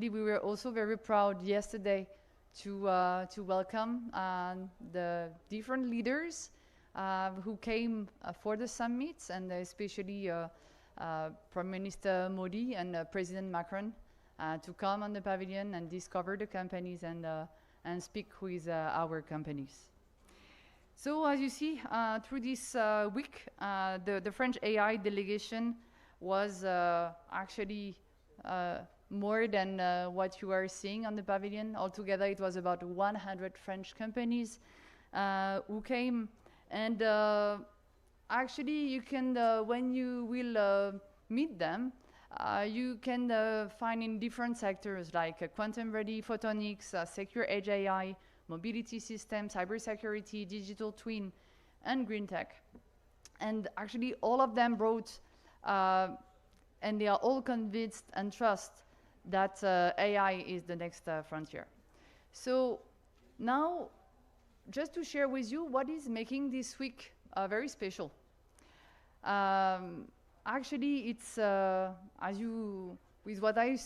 We were also very proud yesterday to welcome the different leaders who came for the summit, and especially Prime Minister Modi and President Macron to come on the pavilion and discover the companies and speak with our companies. So as you see, through this week, the French AI delegation was actually more than what you are seeing on the pavilion. Altogether, it was about 100 French companies who came. And actually, you can, when you will meet them, you can find in different sectors like quantum-ready photonics, secure edge AI, mobility system, cybersecurity, digital twin, and green tech. And actually, all of them brought, and they are all convinced and trust that AI is the next frontier. So now, just to share with you what is making this week very special. Actually, it's, with what I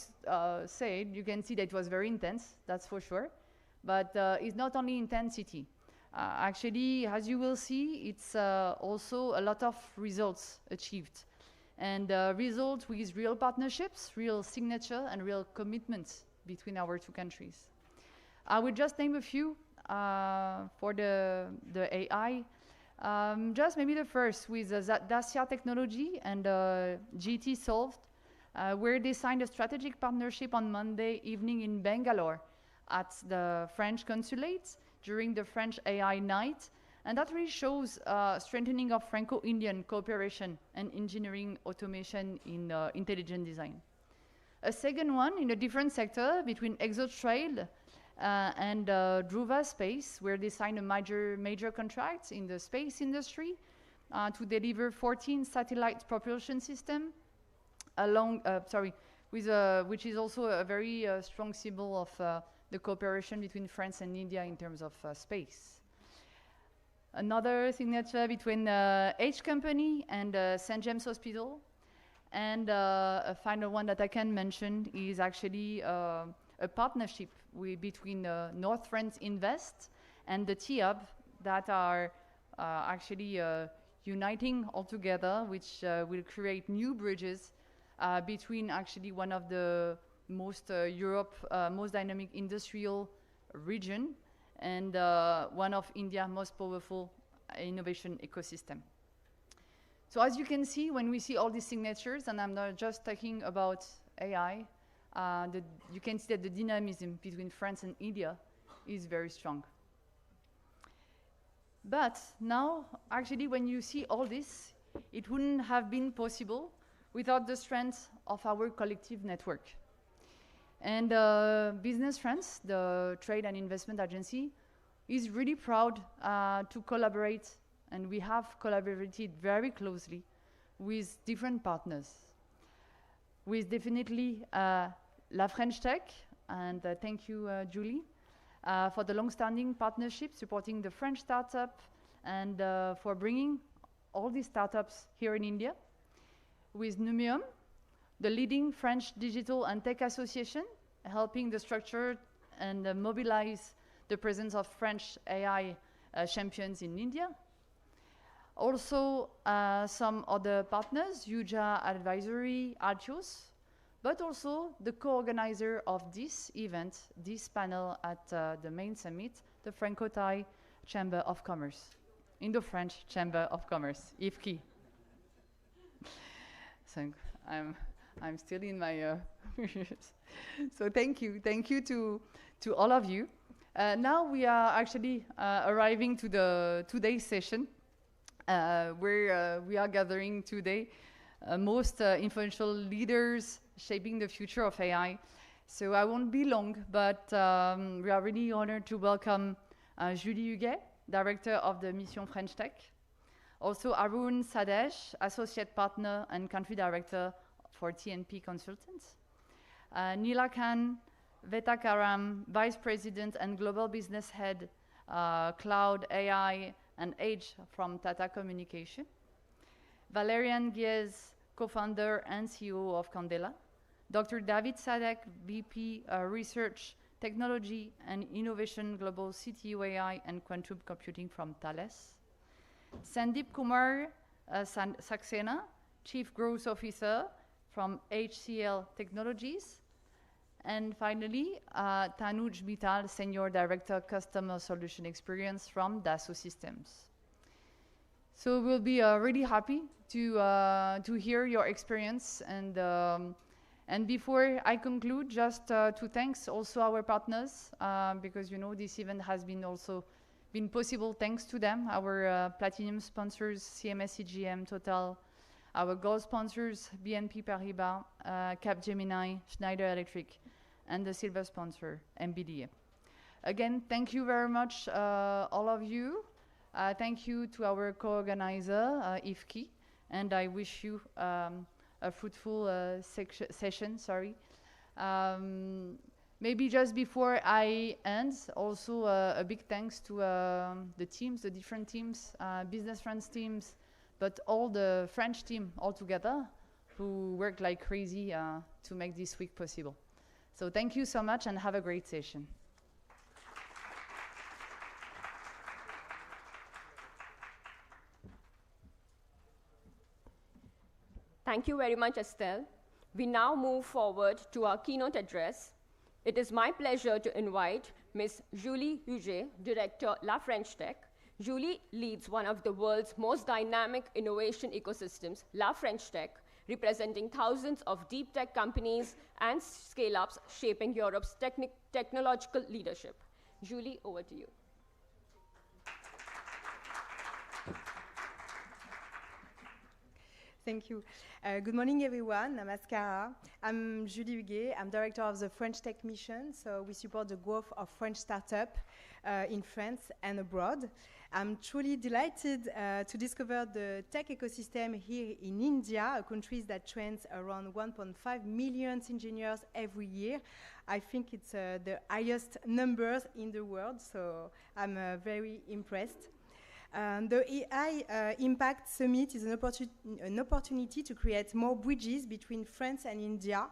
said, you can see that it was very intense, that's for sure. But it's not only intensity. Actually, as you will see, it's also a lot of results achieved. And results with real partnerships, real signature, and real commitments between our two countries. I will just name a few for the AI. Just maybe the first with Dacia Technology and GT Solved, where they signed a strategic partnership on Monday evening in Bangalore at the French consulate during the French AI night. And that really shows strengthening of Franco-Indian cooperation and engineering automation in intelligent design. A second one in a different sector between ExoTrail and Druva Space, where they signed a major contract in the space industry to deliver 14 satellite propulsion system along, which is also a very strong symbol of the cooperation between France and India in terms of space. Another signature between H Company and St. James Hospital. And a final one that I can mention is actually a partnership between North France Invest and the TIAB that are actually uniting all together, which will create new bridges between actually one of the most most dynamic industrial region and one of India's most powerful innovation ecosystem. So as you can see, when we see all these signatures, and I'm not just talking about AI, you can see that the dynamism between France and India is very strong. But now, actually, when you see all this, it wouldn't have been possible without the strength of our collective network. And Business France, the trade and investment agency, is really proud to collaborate, and we have collaborated very closely with different partners. With definitely La French Tech, and thank you, Julie, for the long-standing partnership supporting the French startup and for bringing all these startups here in India. With Numium, the leading French digital and tech association, helping the structure and mobilize the presence of French AI champions in India. Also, some other partners, Yuja Advisory, Agios, but also the co-organizer of this event, this panel at the main summit, the Franco-Thai Chamber of Commerce, Indo-French Chamber of Commerce, IFCI. So I'm still in my so thank you to all of you. Now we are actually arriving to today's session, where we are gathering today most influential leaders shaping the future of AI. So I won't be long, but we are really honored to welcome Julie Huguet, Director of the Mission French Tech. Also Arun Sadesh, Associate Partner and Country Director for TNP Consultants. Neela Khan Vetakaram, Vice President and Global Business Head, Cloud, AI, and Edge from Tata Communication. Valerian Guiez, Co-founder and CEO of Candela, Dr. David Sadek, VP Research, Technology and Innovation, Global CTO AI and Quantum Computing from Thales. Sandeep Kumar Saxena, Chief Growth Officer from HCL Technologies. And finally, Tanuj Mittal, Senior Director, Customer Solution Experience from Dassault Systems. So we'll be really happy to hear your experience. And before I conclude, just to thank also our partners, because you know this event has been possible thanks to them, our platinum sponsors, CMS CGM, Total, our gold sponsors, BNP Paribas, Capgemini, Schneider Electric, and the silver sponsor, MBDA. Again, thank you very much, all of you. Thank you to our co-organizer, IFKI, and I wish you a fruitful session. Maybe just before I end, also a big thanks to the teams, the different teams, Business France teams, but all the French team all together who worked like crazy to make this week possible. So thank you so much and have a great session. Thank you very much, Estelle. We now move forward to our keynote address. It is my pleasure to invite Ms. Julie Huget, Director, La French Tech. Julie leads one of the world's most dynamic innovation ecosystems, La French Tech, representing thousands of deep tech companies and scale-ups shaping Europe's technological leadership. Julie, over to you. Thank you. Good morning, everyone. Namaskara. I'm Julie Huguet. I'm director of the French Tech Mission. So we support the growth of French startups in France and abroad. I'm truly delighted to discover the tech ecosystem here in India, a country that trains around 1.5 million engineers every year. I think it's the highest numbers in the world, so I'm very impressed. The AI Impact Summit is an opportunity to create more bridges between France and India.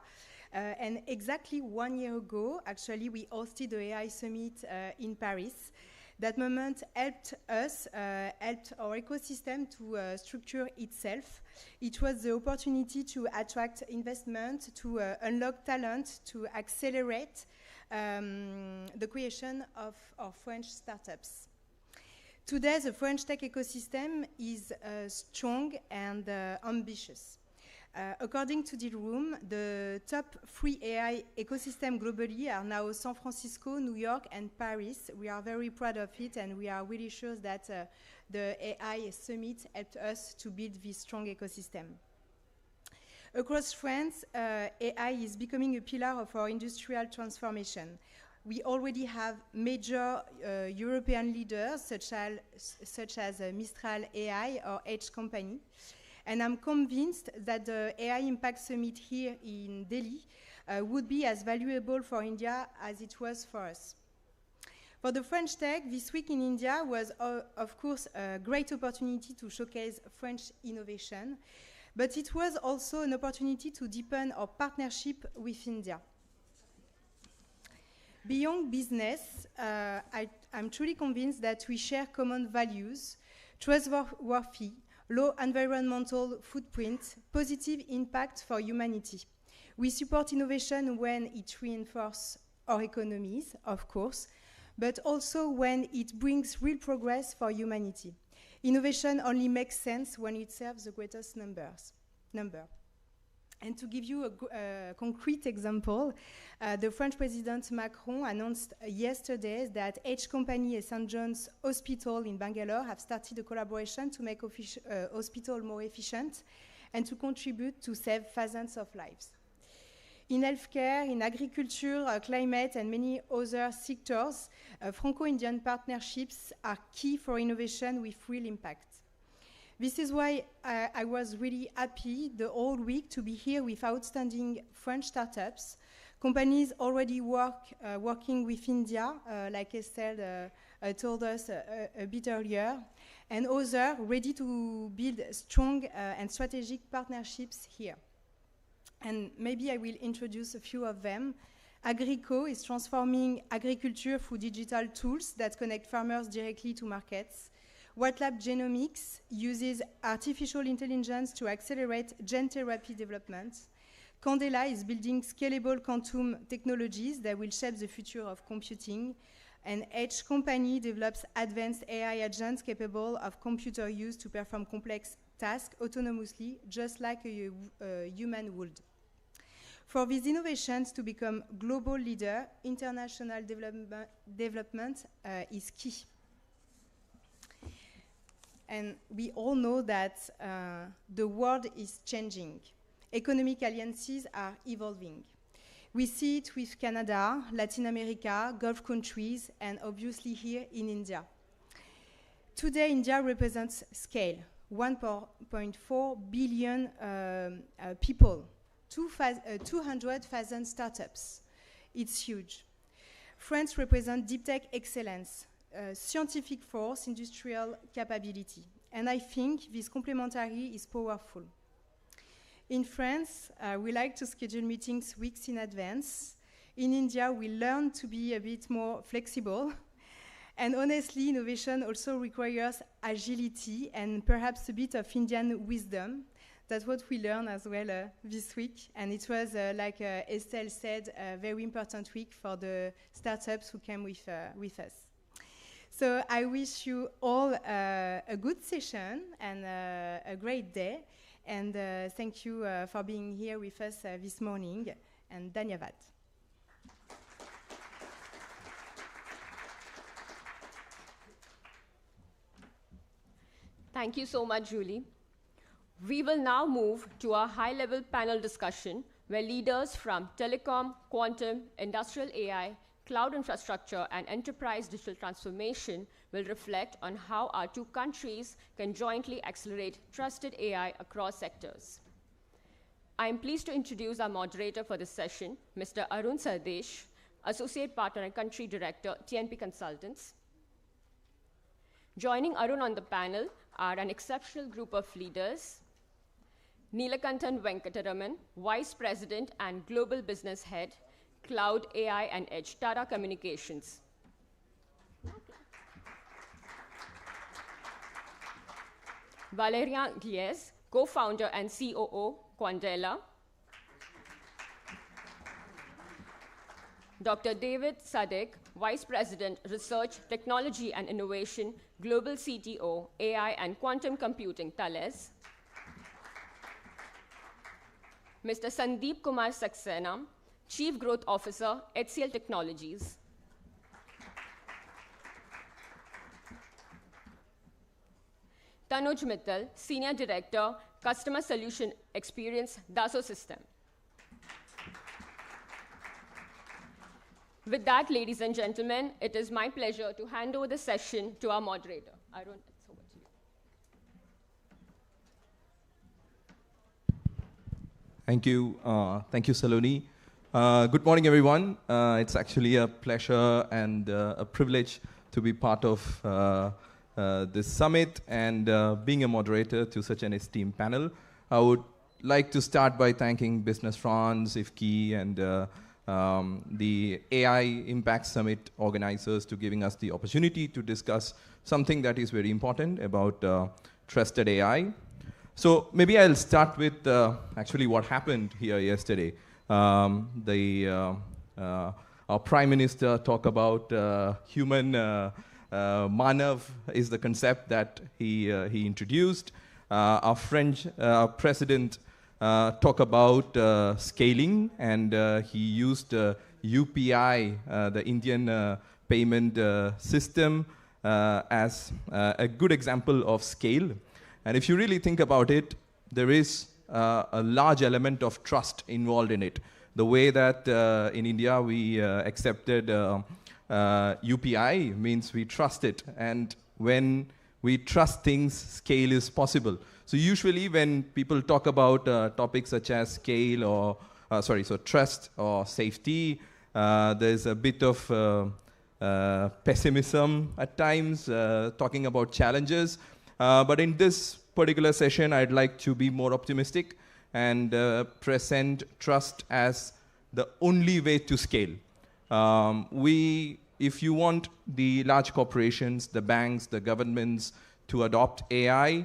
And exactly 1 year ago, actually, we hosted the AI Summit in Paris. That moment helped us, helped our ecosystem to structure itself. It was the opportunity to attract investment, to unlock talent, to accelerate the creation of our French startups. Today, the French tech ecosystem is strong and ambitious. According to Deal Room, the top 3 AI ecosystems globally are now San Francisco, New York, and Paris. We are very proud of it, and we are really sure that the AI Summit helped us to build this strong ecosystem. Across France, AI is becoming a pillar of our industrial transformation. We already have major European leaders such as Mistral AI or Edge Company. And I'm convinced that the AI Impact Summit here in Delhi would be as valuable for India as it was for us. For the French Tech, this week in India was, of course, a great opportunity to showcase French innovation, but it was also an opportunity to deepen our partnership with India. Beyond business, I'm truly convinced that we share common values, trustworthy, low environmental footprint, positive impact for humanity. We support innovation when it reinforces our economies, of course, but also when it brings real progress for humanity. Innovation only makes sense when it serves the greatest number. And to give you a concrete example, the French President Macron announced yesterday that Edge Company and St. John's Hospital in Bangalore have started a collaboration to make hospital more efficient and to contribute to save thousands of lives. In healthcare, in agriculture, climate, and many other sectors, Franco-Indian partnerships are key for innovation with real impact. This is why I was really happy the whole week to be here with outstanding French startups, companies already working with India, like Estelle told us a bit earlier, and others ready to build strong and strategic partnerships here. And maybe I will introduce a few of them. Agrico is transforming agriculture through digital tools that connect farmers directly to markets. WhatLab Genomics uses artificial intelligence to accelerate gene therapy development. Candela is building scalable quantum technologies that will shape the future of computing. And Edge Company develops advanced AI agents capable of computer use to perform complex tasks autonomously, just like a human would. For these innovations to become global leader, international development is key. And we all know that the world is changing. Economic alliances are evolving. We see it with Canada, Latin America, Gulf countries, and obviously here in India. Today, India represents scale, 1.4 billion people, 200,000 startups. It's huge. France represents deep tech excellence, scientific force, industrial capability. And I think this complementary is powerful. In France, we like to schedule meetings weeks in advance. In India, we learn to be a bit more flexible. And honestly, innovation also requires agility and perhaps a bit of Indian wisdom. That's what we learned as well this week. And it was, like Estelle said, a very important week for the startups who came with us. So I wish you all a good session and a great day. And thank you for being here with us this morning. And Dhanyavad. Thank you so much, Julie. We will now move to a high-level panel discussion where leaders from telecom, quantum, industrial AI, cloud infrastructure, and enterprise digital transformation will reflect on how our two countries can jointly accelerate trusted AI across sectors. I am pleased to introduce our moderator for this session, Mr. Arun Sardesh, Associate Partner and Country Director, TNP Consultants. Joining Arun on the panel are an exceptional group of leaders: Neelakanthan Venkataraman, Vice President and Global Business Head, Cloud, AI, and Edge, Tata Communications. Valerian Guies, co-founder and COO, Quandela. Dr. David Sadek, Vice President, Research, Technology and Innovation, Global CTO, AI and Quantum Computing, Thales. Mr. Sandeep Kumar Saxena, Chief Growth Officer, HCL Technologies. Tanuj Mittal, Senior Director, Customer Solution Experience, Dassault System. With that, ladies and gentlemen, it is my pleasure to hand over the session to our moderator. Arun, it's over to you. Thank you, Saloni. Good morning, everyone. It's actually a pleasure and a privilege to be part of this summit and being a moderator to such an esteemed panel. I would like to start by thanking Business France, IFCI, and the AI Impact Summit organizers to giving us the opportunity to discuss something that is very important about trusted AI. So maybe I'll start with actually what happened here yesterday. Our Prime Minister talked about human Manav is the concept that he introduced. Our French President talk about scaling, and he used UPI, the Indian payment system, as a good example of scale. And if you really think about it, there is a large element of trust involved in it. The way that in India we accepted UPI means we trust it. And when we trust things, scale is possible. So usually when people talk about topics such as scale or, trust or safety, there's a bit of pessimism at times, talking about challenges. But in this particular session, I'd like to be more optimistic and present trust as the only way to scale. If you want the large corporations, the banks, the governments to adopt AI,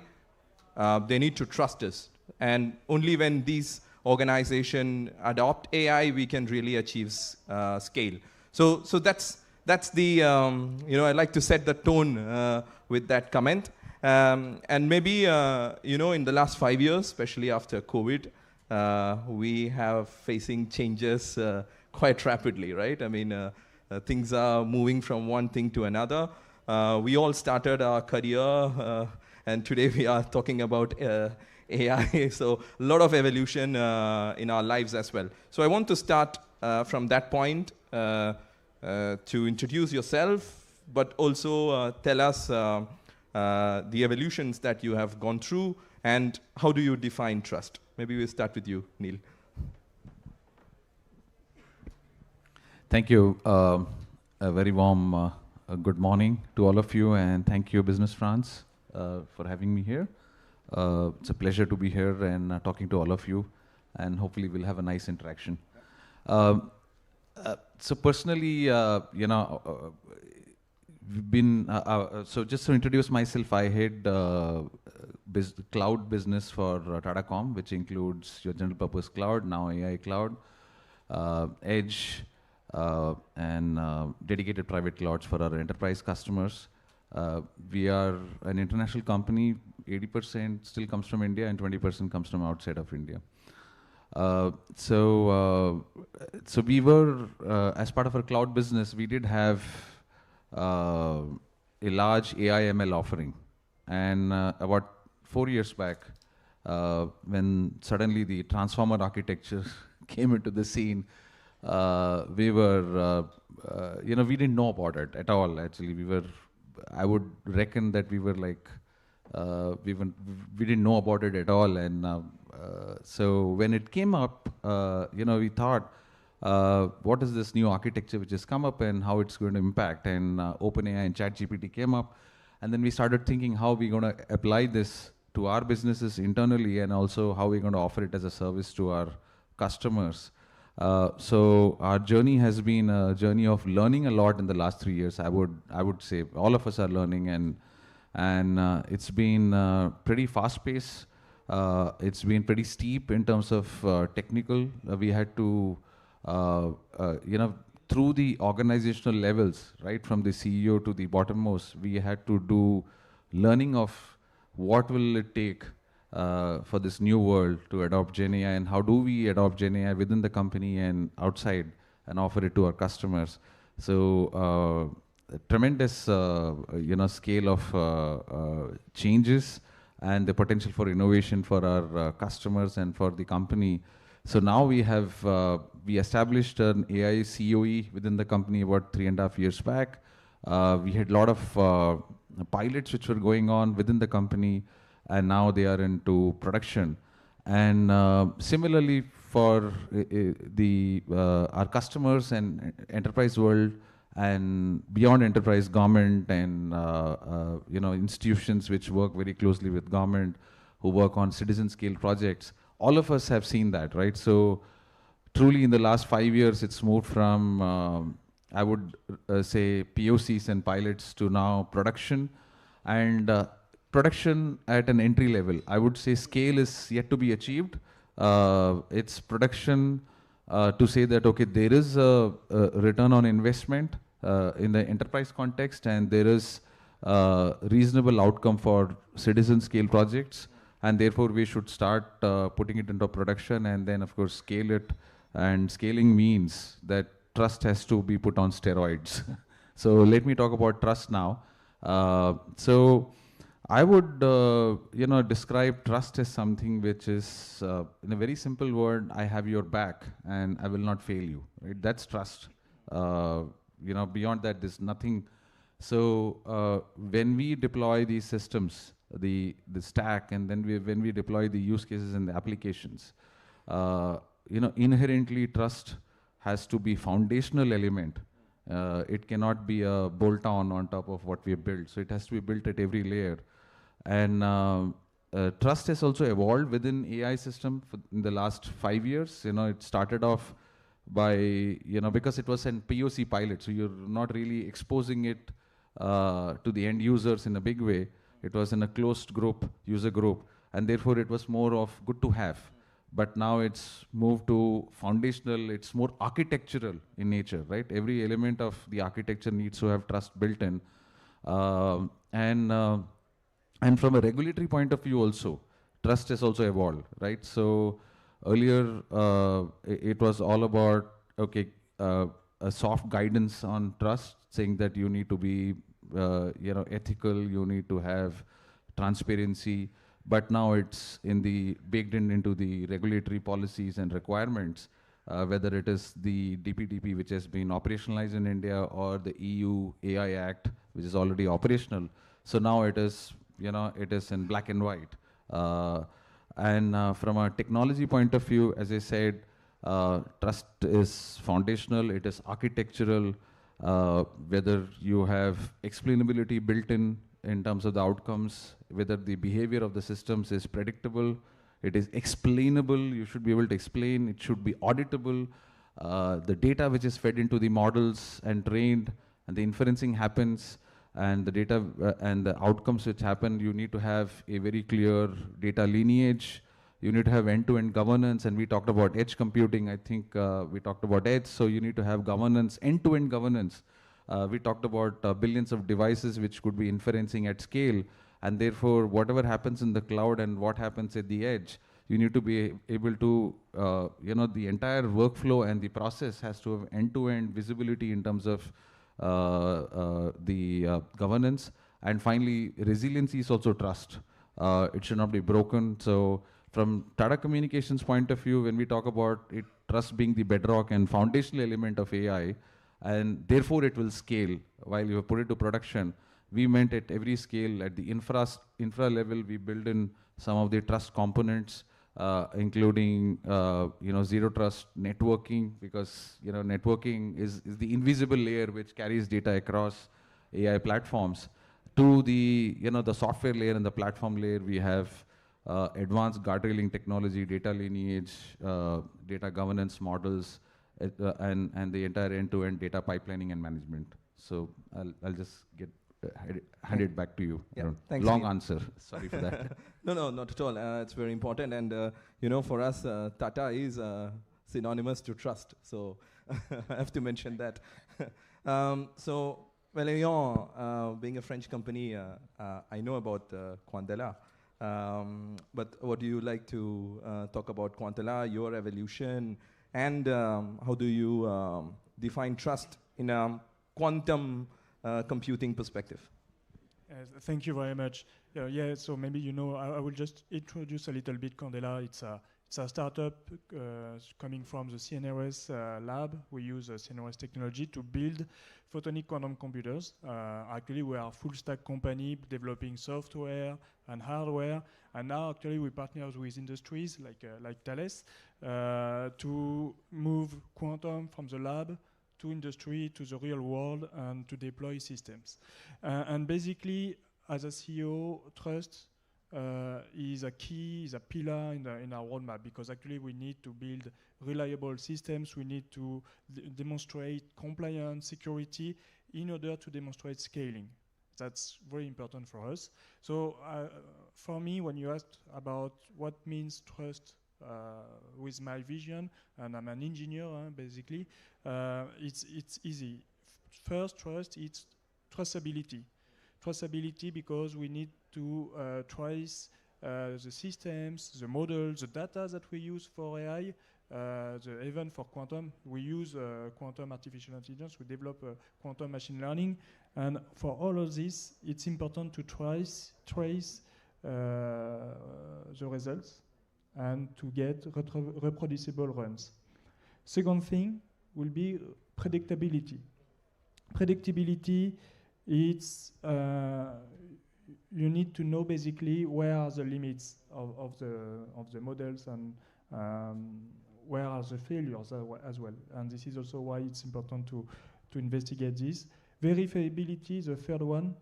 they need to trust us. And only when these organizations adopt AI, we can really achieve scale. So that's the, I like to set the tone with that comment. And maybe, in the last 5 years, especially after COVID, we have facing changes quite rapidly, right? I mean, things are moving from one thing to another. We all started our career, and today we are talking about AI. So a lot of evolution in our lives as well. So I want to start from that point to introduce yourself, but also tell us the evolutions that you have gone through and how do you define trust. Maybe we'll start with you, Neil. Thank you. A very warm good morning to all of you, and thank you, Business France, for having me here. It's a pleasure to be here and talking to all of you, and hopefully we'll have a nice interaction. So personally, we've been, so just to introduce myself, I head cloud business for Tata.com, which includes your general purpose cloud, now AI cloud, edge, and dedicated private clouds for our enterprise customers. We are an international company. 80% still comes from India and 20% comes from outside of India. So we were, as part of our cloud business, we did have a large AI ML offering. And about 4 years back, when suddenly the transformer architecture came into the scene, we were, we didn't know about it at all, actually. I would reckon that we were like, we didn't know about it at all. And so when it came up, we thought, what is this new architecture which has come up and how it's going to impact? And OpenAI and ChatGPT came up. And then we started thinking how we're going to apply this to our businesses internally, and also how we're going to offer it as a service to our customers. So our journey has been a journey of learning a lot in the last 3 years. I would say all of us are learning, and it's been pretty fast-paced. It's been pretty steep in terms of technical. We had to, through the organizational levels, right, from the CEO to the bottommost, we had to do learning of what will it take for this new world to adopt GenAI, and how do we adopt GenAI within the company and outside and offer it to our customers. So tremendous scale of changes and the potential for innovation for our customers and for the company. So now we established an AI COE within the company about 3.5 years back. We had a lot of pilots which were going on within the company, and now they are into production. And similarly for our customers and enterprise world and beyond enterprise, government and institutions which work very closely with government, who work on citizen scale projects, all of us have seen that, right? So truly in the last 5 years, it's moved from, I would say, POCs and pilots to now production. And production at an entry level, I would say scale is yet to be achieved. It's production to say that, okay, there is a return on investment in the enterprise context, and there is reasonable outcome for citizen scale projects. And therefore, we should start putting it into production and then, of course, scale it. And scaling means that trust has to be put on steroids. So let me talk about trust now. So I would, describe trust as something which is, in a very simple word, I have your back and I will not fail you. Right? That's trust. Beyond that, there's nothing. So when we deploy these systems, the stack, and then when we deploy the use cases and the applications, inherently trust has to be foundational element. It cannot be a bolt-on on top of what we have built. So it has to be built at every layer. And trust has also evolved within AI system in the last 5 years. It started off by, because it was an POC pilot, so you're not really exposing it to the end users in a big way. It was in a closed group, user group, and therefore it was more of good to have. But now it's moved to foundational, it's more architectural in nature, right? Every element of the architecture needs to have trust built in. And from a regulatory point of view also, trust has also evolved, right? So earlier, it was all about, okay, a soft guidance on trust, saying that you need to be, ethical, you need to have transparency, but now it's baked into the regulatory policies and requirements, whether it is the DPDP, which has been operationalized in India, or the EU AI Act, which is already operational. So now it is in black and white. And from a technology point of view, as I said, trust is foundational, it is architectural, whether you have explainability built in terms of the outcomes, whether the behavior of the systems is predictable, it is explainable, you should be able to explain, it should be auditable, the data which is fed into the models and trained, and the inferencing happens, and the data and the outcomes which happen, you need to have a very clear data lineage, you need to have end-to-end governance, and we talked about edge computing, I think we talked about edge, so you need to have governance, end-to-end governance. We talked about billions of devices which could be inferencing at scale, and therefore whatever happens in the cloud and what happens at the edge, you need to be able to, the entire workflow and the process has to have end-to-end visibility in terms of the governance. And finally, resiliency is also trust. It should not be broken. So from Tata Communications point of view, when we talk about it, trust being the bedrock and foundational element of AI, and therefore it will scale while you put it to production, we meant at every scale, at the infra level, we build in some of the trust components, including zero trust networking, because networking is the invisible layer which carries data across AI platforms. To the the software layer and the platform layer, we have advanced guardrailing technology, data lineage, data governance models, and the entire end-to-end data pipelining and management. So I'll just hand it back to you. Yeah, thanks. Long answer. Sorry for that. No, not at all. It's very important, and for us, Tata is synonymous to trust. So I have to mention that. So Valéon, being a French company, I know about Quantela. But what do you like to talk about Quantela, your evolution, and how do you define trust in a quantum computing perspective? Thank you very much. So maybe I will just introduce a little bit Candela. It's a startup coming from the CNRS lab. We use CNRS technology to build photonic quantum computers. Actually, we are a full stack company developing software and hardware. And now actually we partner with industries like Thales to move quantum from the lab to industry, to the real world, and to deploy systems. And basically, as a CEO, trust is a key, is a pillar in our roadmap, because actually we need to build reliable systems, we need to demonstrate compliance, security, in order to demonstrate scaling. That's very important for us. So for me, when you asked about what means trust with my vision, and I'm an engineer, basically, it's easy. First, trust, it's traceability. Traceability because we need to trace the systems, the models, the data that we use for AI, even for quantum. We use quantum artificial intelligence, we develop quantum machine learning, and for all of this, it's important to trace the results and to get reproducible runs. Second thing will be predictability. Predictability, it's you need to know basically where are the limits of the models and where are the failures as well. And this is also why it's important to investigate this. Verifiability, the third one,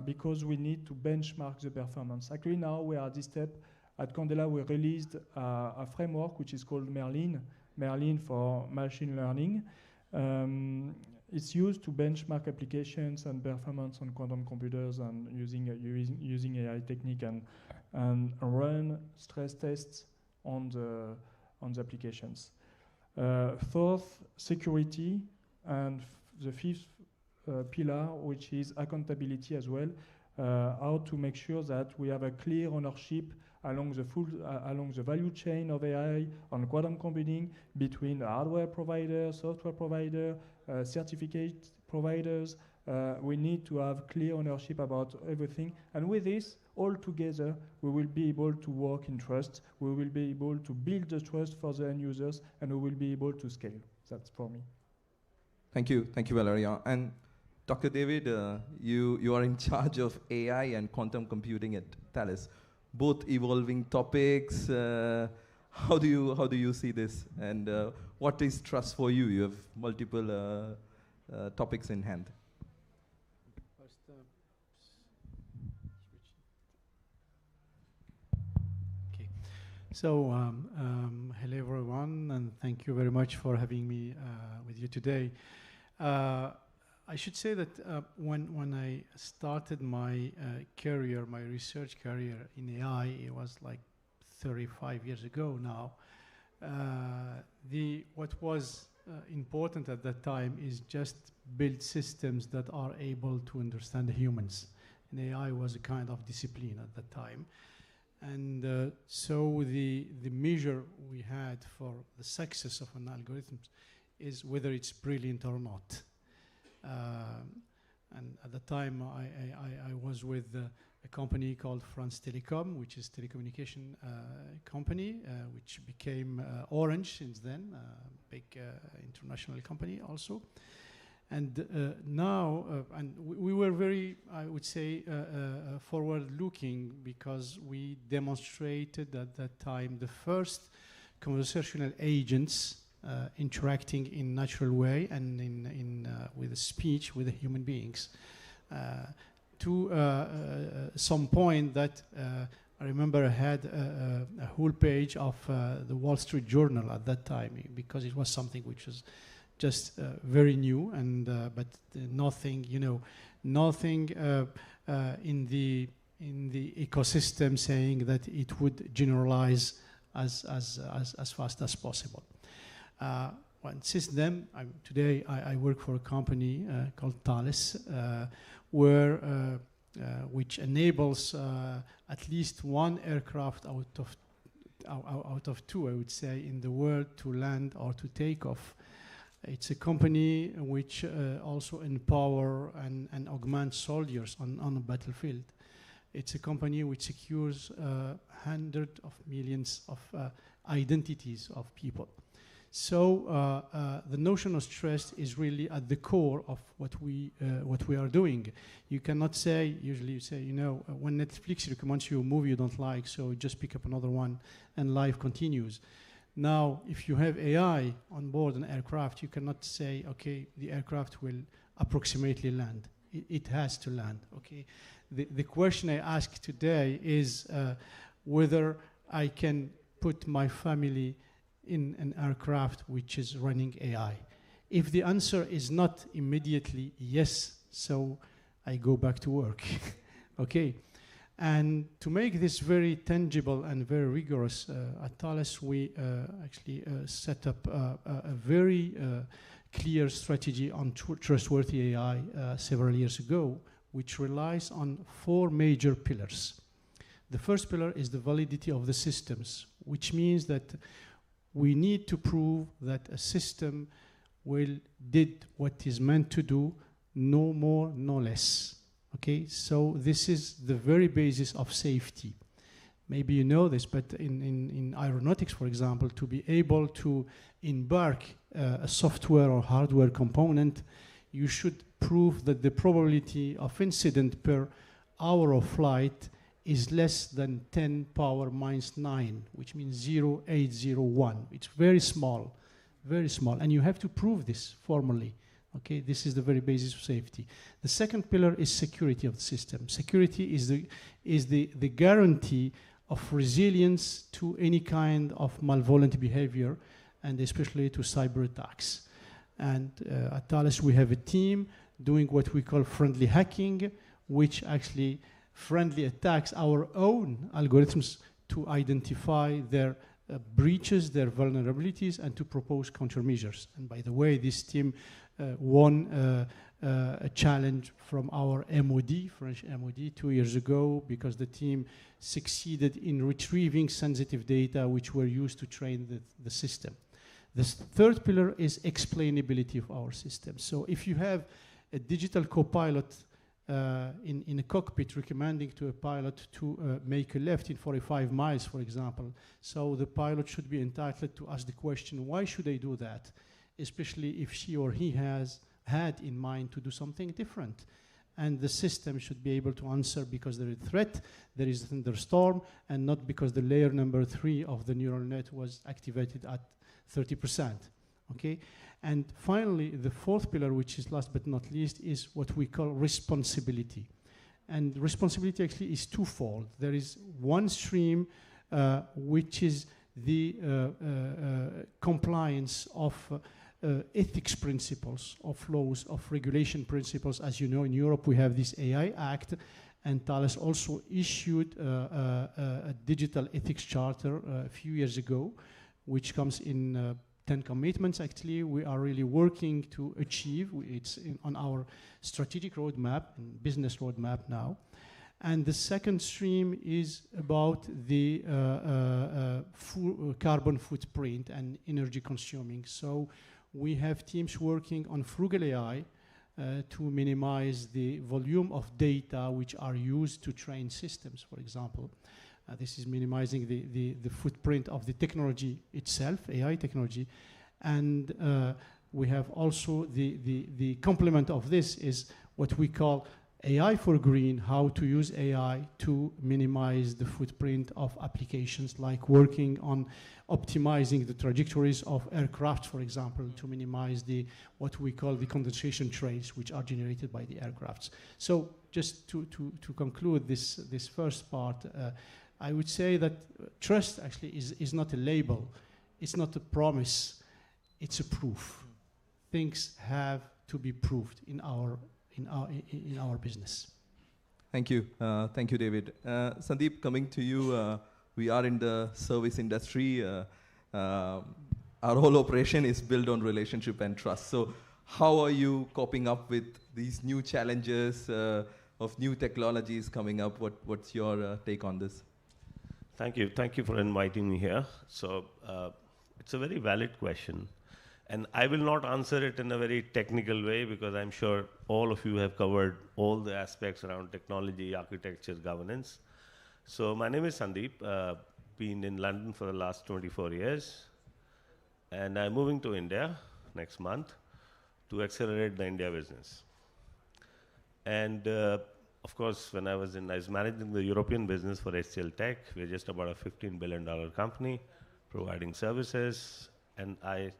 because we need to benchmark the performance. Actually, now we are at this step. At Candela, we released a framework which is called Merlin for machine learning. It's used to benchmark applications and performance on quantum computers and using AI technique and run stress tests on the applications. Fourth, security, and the fifth pillar, which is accountability as well. How to make sure that we have a clear ownership along the value chain of AI on quantum computing between hardware provider, software provider, certificate providers. We need to have clear ownership about everything. And with this, all together, we will be able to work in trust. We will be able to build the trust for the end users, and we will be able to scale. That's for me. Thank you, Valerian. And Dr. David, you are in charge of AI and quantum computing at Thales. Both evolving topics. How do you see this? And what is trust for you? You have multiple topics in hand. Okay. So hello everyone, and thank you very much for having me with you today. I should say that when I started my career, my research career in AI, it was like 35 years ago now. What was important at that time is just build systems that are able to understand humans. And AI was a kind of discipline at that time. And so the measure we had for the success of an algorithm is whether it's brilliant or not. And at the time, I was with a company called France Telecom, which is a telecommunication company, which became Orange since then, big international company also. And now, and we were very, I would say, forward-looking, because we demonstrated at that time the first conversational agents interacting in natural way and with speech with the human beings, to some point that I remember I had a whole page of the Wall Street Journal at that time, because it was something which was just very new, and but nothing, nothing in the ecosystem saying that it would generalize as fast as possible. Well, since then, today I work for a company called Thales, which enables at least one aircraft out of two, I would say, in the world to land or to take off. It's a company which also empower and augment soldiers on a battlefield. It's a company which secures hundreds of millions of identities of people. So the notion of trust is really at the core of what we are doing. You cannot say, usually you say, when Netflix recommends you a movie you don't like, so just pick up another one and life continues. Now, if you have AI on board an aircraft, you cannot say, okay, the aircraft will approximately land. It has to land, okay? The question I ask today is whether I can put my family in an aircraft which is running AI. If the answer is not immediately yes, so I go back to work, okay? And to make this very tangible and very rigorous, at Thales, we actually set up a very clear strategy on trustworthy AI several years ago, which relies on 4 major pillars. The first pillar is the validity of the systems, which means that we need to prove that a system did what is meant to do, no more, no less. Okay, so this is the very basis of safety. Maybe you know this, but in aeronautics, for example, to be able to embark a software or hardware component, you should prove that the probability of incident per hour of flight is less than 10 power minus 9, which means 0.801. It's very small, and you have to prove this formally. Okay, this is the very basis of safety. The second pillar is security of the system. Security is the guarantee of resilience to any kind of malevolent behavior, and especially to cyber attacks. And at Thales, we have a team doing what we call friendly hacking, which actually friendly attacks our own algorithms to identify their breaches, their vulnerabilities, and to propose countermeasures. And by the way, this team won a challenge from our MOD, French MOD, 2 years ago, because the team succeeded in retrieving sensitive data which were used to train the system. The third pillar is explainability of our system. So if you have a digital co-pilot in a cockpit recommending to a pilot to make a left in 45 miles, for example, so the pilot should be entitled to ask the question, why should I do that? Especially if she or he has had in mind to do something different. And the system should be able to answer because there is a threat, there is a thunderstorm, and not because the layer number 3 of the neural net was activated at 30%, okay? And finally, the fourth pillar, which is last but not least, is what we call responsibility. And responsibility actually is twofold. There is one stream which is the compliance of ethics principles, of laws, of regulation principles. As you know, in Europe we have this AI Act, and Thales also issued a digital ethics charter a few years ago, which comes in 10 commitments. Actually, we are really working to achieve. It's on our strategic roadmap and business roadmap now. And the second stream is about the carbon footprint and energy consuming. So we have teams working on frugal AI to minimize the volume of data which are used to train systems, for example. This is minimizing the footprint of the technology itself, AI technology. And we have also the complement of this is what we call AI for green, how to use AI to minimize the footprint of applications, like working on optimizing the trajectories of aircraft, for example, to minimize what we call the condensation trails, which are generated by the aircrafts. So just to conclude this first part, I would say that trust actually is not a label, it's not a promise, it's a proof. Things have to be proved in our business. Thank you. Thank you, David. Sandeep, coming to you, we are in the service industry. Our whole operation is built on relationship and trust. So how are you coping up with these new challenges of new technologies coming up? What's your take on this? Thank you. Thank you for inviting me here. So it's a very valid question. And I will not answer it in a very technical way because I'm sure all of you have covered all the aspects around technology, architecture, governance. So my name is Sandeep. Been in London for the last 24 years. And I'm moving to India next month to accelerate the India business. And of course, when I was managing the European business for HCL Tech. We're just about a $15 billion company providing services. And I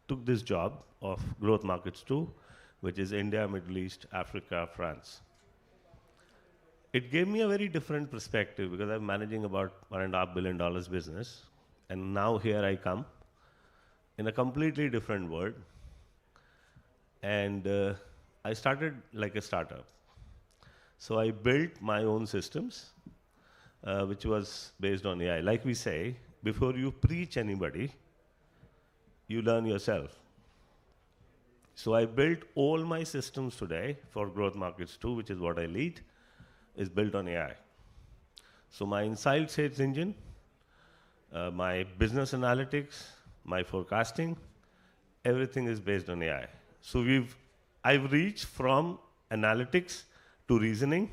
took this job of Growth Markets 2, which is India, Middle East, Africa, France. It gave me a very different perspective because I'm managing about $1.5 billion business. And now here I come in a completely different world. And I started like a startup. So I built my own systems, which was based on AI. Like we say, before you preach anybody, you learn yourself. So I built all my systems today for Growth Markets 2, which is what I lead, is built on AI. So my inside sales engine, my business analytics, my forecasting, everything is based on AI. So I've reached from analytics to reasoning.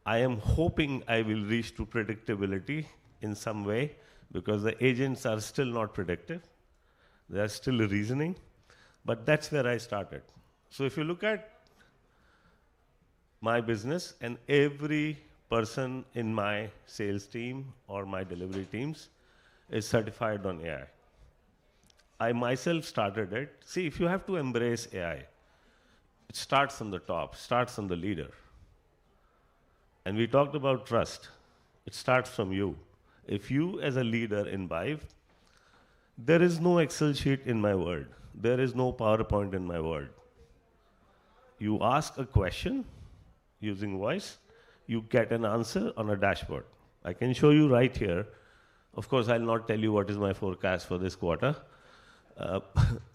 I am hoping I will reach to predictability in some way because the agents are still not predictive. They are still reasoning, but that's where I started. So if you look at my business and every person in my sales team or my delivery teams is certified on AI. I myself started it. See, if you have to embrace AI, it starts from the top, starts from the leader. And we talked about trust. It starts from you. If you, as a leader, imbibe, there is no Excel sheet in my world. There is no PowerPoint in my world. You ask a question using voice, you get an answer on a dashboard. I can show you right here. Of course, I'll not tell you what is my forecast for this quarter.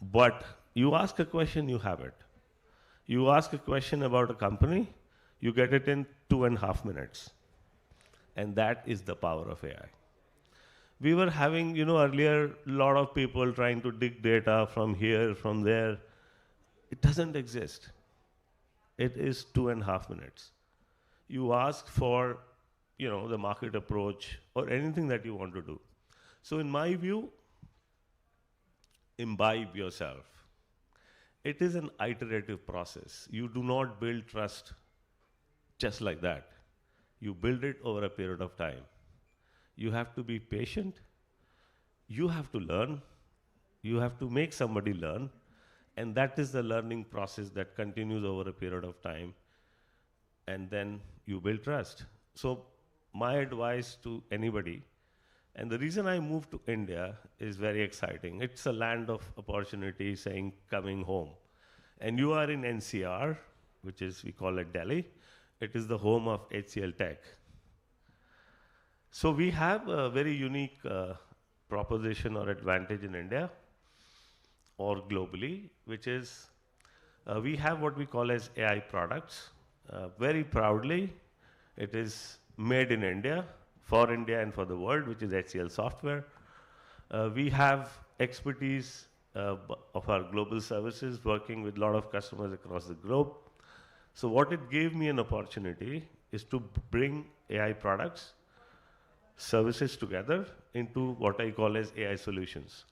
But you ask a question, you have it. You ask a question about a company, you get it in 2.5 minutes. And that is the power of AI. We were having, earlier, a lot of people trying to dig data from here, from there. It doesn't exist. It is 2.5 minutes. You ask for, the market approach or anything that you want to do. So in my view, imbibe yourself. It is an iterative process. You do not build trust just like that. You build it over a period of time. You have to be patient. You have to learn. You have to make somebody learn. And that is the learning process that continues over a period of time. And then you build trust. So my advice to anybody, and the reason I moved to India is very exciting. It's a land of opportunity, saying coming home. And you are in NCR, which is, we call it Delhi. It is the home of HCL Tech. So we have a very unique proposition or advantage in India or globally, which is we have what we call as AI products. Very proudly, it is made in India, for India and for the world, which is HCL Software. We have expertise of our global services, working with a lot of customers across the globe. So what it gave me an opportunity is to bring AI products, services together into what I call as AI solutions.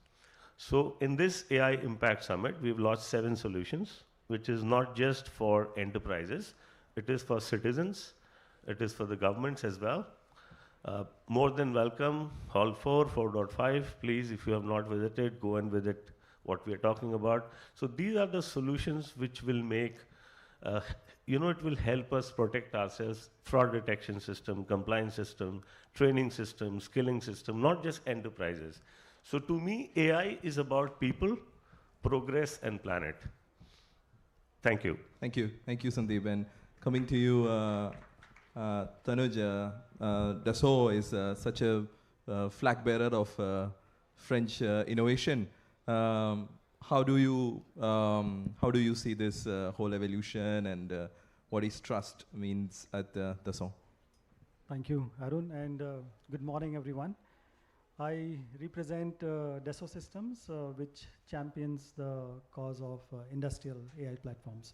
So in this AI Impact Summit, we've launched 7 solutions, which is not just for enterprises, it is for citizens, it is for the governments as well. More than welcome, Hall 4, 4.5, please, if you have not visited, go and visit what we are talking about. So these are the solutions which will make, it will help us protect ourselves, fraud detection system, compliance system, training system, skilling system, not just enterprises. So to me, AI is about people, progress, and planet. Thank you. Thank you. Thank you, Sandeep. And coming to you, Tanuj, Dassault is such a flag bearer of French innovation. How do you see this whole evolution, and what is trust means at Dassault? Thank you, Arun, and good morning, everyone. I represent Dassault Systems, which champions the cause of industrial AI platforms.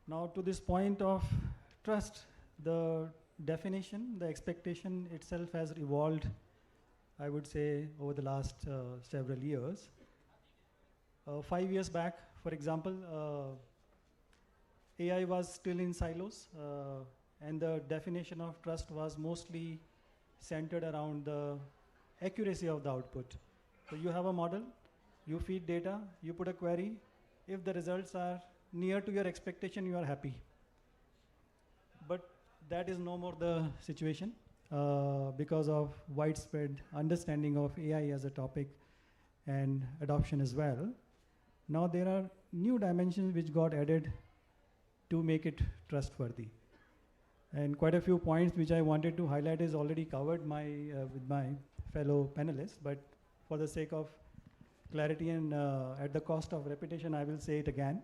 Now, to this point of trust, the definition, the expectation itself has evolved, I would say, over the last several years. 5 years back, for example, AI was still in silos, and the definition of trust was mostly centered around the accuracy of the output. So you have a model, you feed data, you put a query. If the results are near to your expectation, you are happy. But that is no more the situation because of widespread understanding of AI as a topic and adoption as well. Now there are new dimensions which got added to make it trustworthy. And quite a few points which I wanted to highlight is already covered with my fellow panelists, but for the sake of clarity and at the cost of repetition, I will say it again.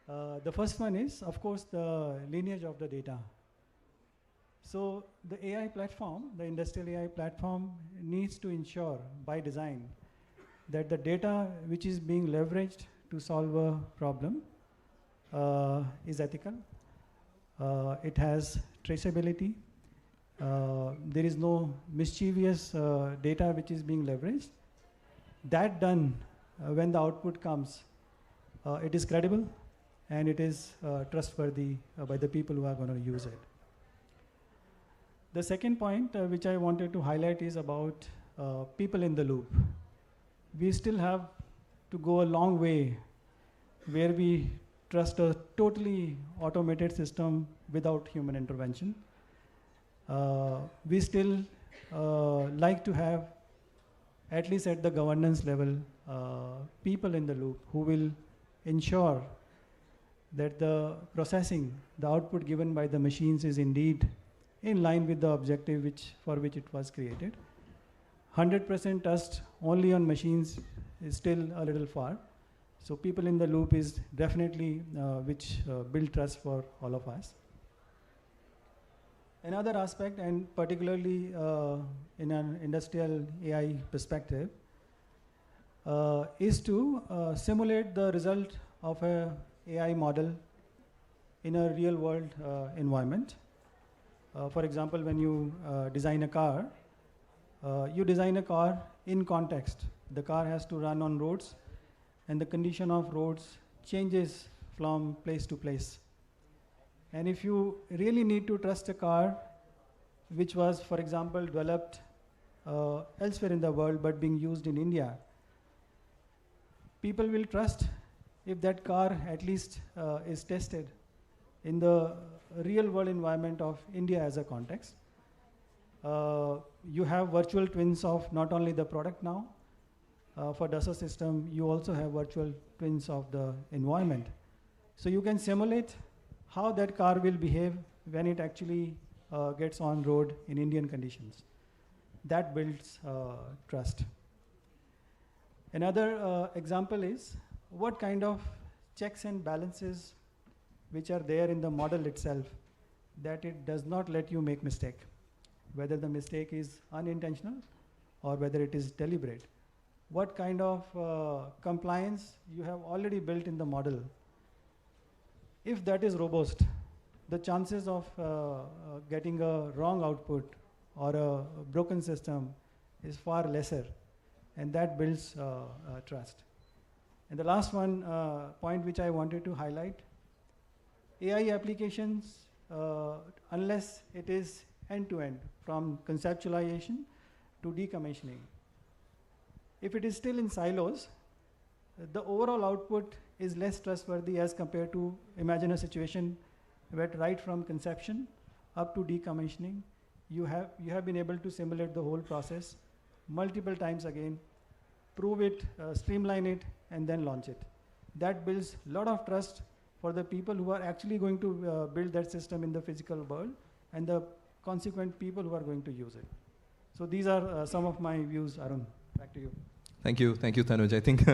The first one is, of course, the lineage of the data. So the AI platform, the industrial AI platform, needs to ensure by design that the data which is being leveraged to solve a problem is ethical. It has traceability. There is no mischievous data which is being leveraged. That done, when the output comes, it is credible and it is trustworthy by the people who are going to use it. The second point which I wanted to highlight is about people in the loop. We still have to go a long way where we trust a totally automated system without human intervention. We still like to have, at least at the governance level, people in the loop who will ensure that the processing, the output given by the machines is indeed in line with the objective for which it was created. 100% trust only on machines is still a little far. So people in the loop is definitely which build trust for all of us. Another aspect, and particularly in an industrial AI perspective, is to simulate the result of a AI model in a real world environment. For example, when you design a car, you design a car in context. The car has to run on roads, and the condition of roads changes from place to place. And if you really need to trust a car which was, for example, developed elsewhere in the world but being used in India, people will trust if that car at least is tested in the real world environment of India as a context. You have virtual twins of not only the product now. For Dassault system, you also have virtual twins of the environment. So you can simulate how that car will behave when it actually gets on road in Indian conditions. That builds trust. Another example is what kind of checks and balances which are there in the model itself, that it does not let you make mistake, whether the mistake is unintentional or whether it is deliberate. What kind of compliance you have already built in the model. If that is robust, the chances of getting a wrong output or a broken system is far lesser, and that builds trust. And the last one point which I wanted to highlight, AI applications, unless it is end-to-end, from conceptualization to decommissioning. If it is still in silos, the overall output is less trustworthy as compared to, imagine a situation where right from conception up to decommissioning, you have been able to simulate the whole process multiple times again, prove it, streamline it, and then launch it. That builds a lot of trust for the people who are actually going to build that system in the physical world and the consequent people who are going to use it. So these are some of my views. Arun, back to you. Thank you, Tanuj. I think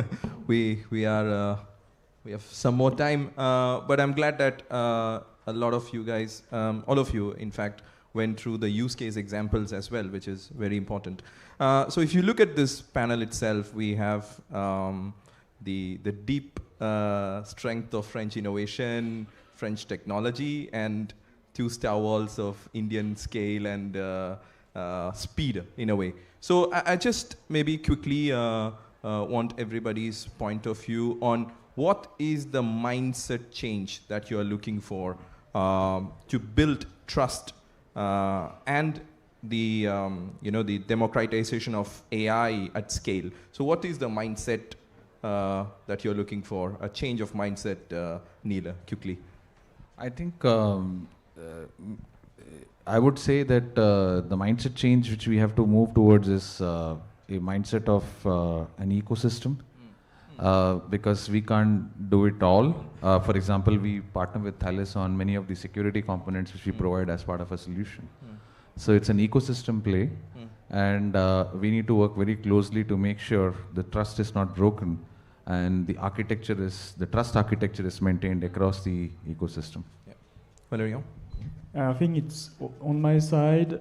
we have some more time, but I'm glad that a lot of you guys, all of you, in fact, went through the use case examples as well, which is very important. So if you look at this panel itself, we have the deep strength of French innovation, French technology, and two stalwarts of Indian scale and speed in a way. So I just maybe quickly want everybody's point of view on what is the mindset change that you're looking for to build trust and the the democratization of AI at scale. So what is the mindset that you're looking for? A change of mindset, Neela, quickly. I think I would say that the mindset change which we have to move towards is a mindset of an ecosystem. Because we can't do it all. For example, we partner with Thales on many of the security components which we provide as part of a solution. So it's an ecosystem play, and we need to work very closely to make sure the trust is not broken and the trust architecture is maintained across the ecosystem. Yeah. Valerio? I think it's, on my side,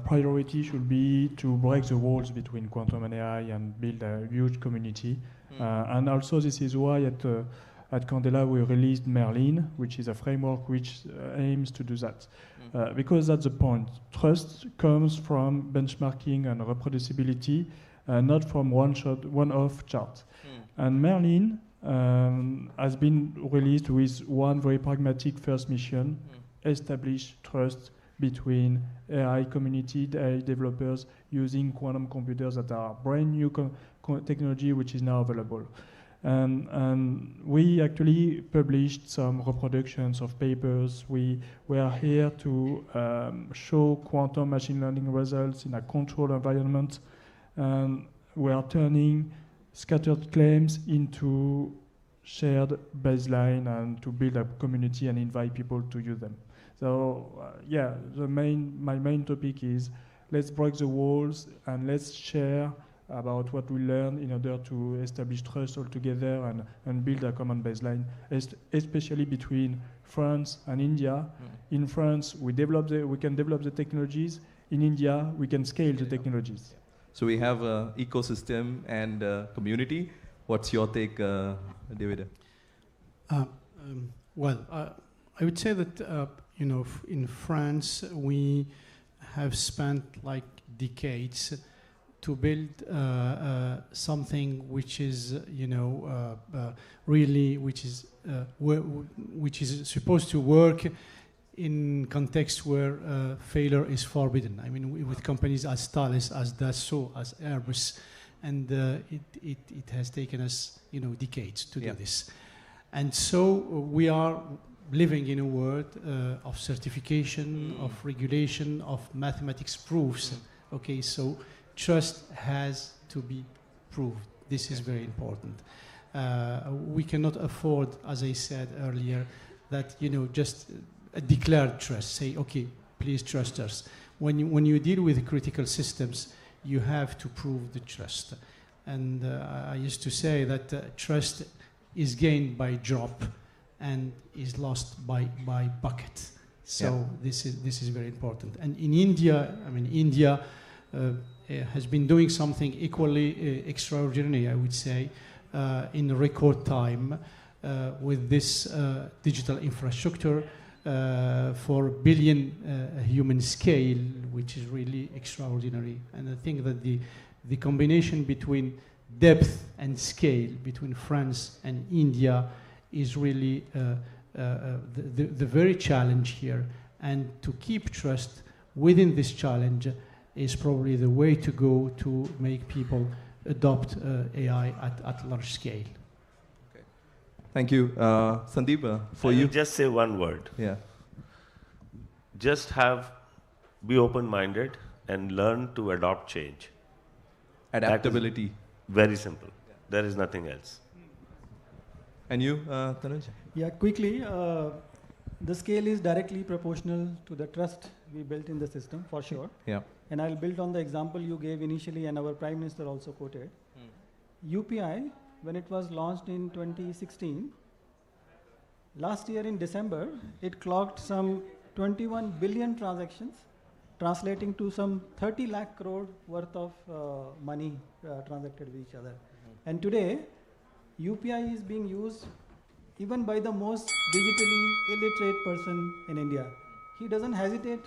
priority should be to break the walls between quantum and AI and build a huge community. And also this is why at Candela we released Merlin, which is a framework which aims to do that. Because that's the point. Trust comes from benchmarking and reproducibility, not from one-off chart. And Merlin has been released with one very pragmatic first mission, establish trust between AI community, AI developers using quantum computers that are brand new technology which is now available. And we actually published some reproductions of papers. We were here to show quantum machine learning results in a controlled environment, and we are turning scattered claims into shared baseline and to build a community and invite people to use them. So yeah, my main topic is let's break the walls and let's share about what we learn in order to establish trust all together and build a common baseline, especially between France and India. In France, we can develop the technologies. In India, we can scale the technologies. So we have an ecosystem and community. What's your take, David? Well, I would say that in France we have spent like decades to build something which is really which is supposed to work in context where failure is forbidden. I mean, with companies as Thales, as Dassault, as Airbus, and it has taken us decades to do this. And so we are living in a world of certification, of regulation, of mathematics proofs. Okay, so trust has to be proved. This is very important. We cannot afford, as I said earlier, that just a declared trust. Say, okay, please trust us. When you deal with critical systems, you have to prove the trust. And I used to say that trust is gained by drop and is lost by bucket. So this is very important. And in India, India has been doing something equally extraordinary, I would say, in record time with this digital infrastructure for billion human scale, which is really extraordinary. And I think that the combination between depth and scale between France and India is really the very challenge here. And to keep trust within this challenge is probably the way to go to make people adopt AI at large scale. Okay. Thank you. Sandeep, for you? Just say one word. Yeah. Just be open-minded and learn to adopt change. Adaptability. Very simple. Yeah. There is nothing else. And you, Tanuj? Yeah, quickly, the scale is directly proportional to the trust we built in the system, for sure. Yeah. And I'll build on the example you gave initially and our Prime Minister also quoted. UPI, when it was launched in 2016, last year in December, it clocked some 21 billion transactions, translating to some 30 lakh crore worth of money transacted with each other. And today, UPI is being used even by the most digitally illiterate person in India. He doesn't hesitate,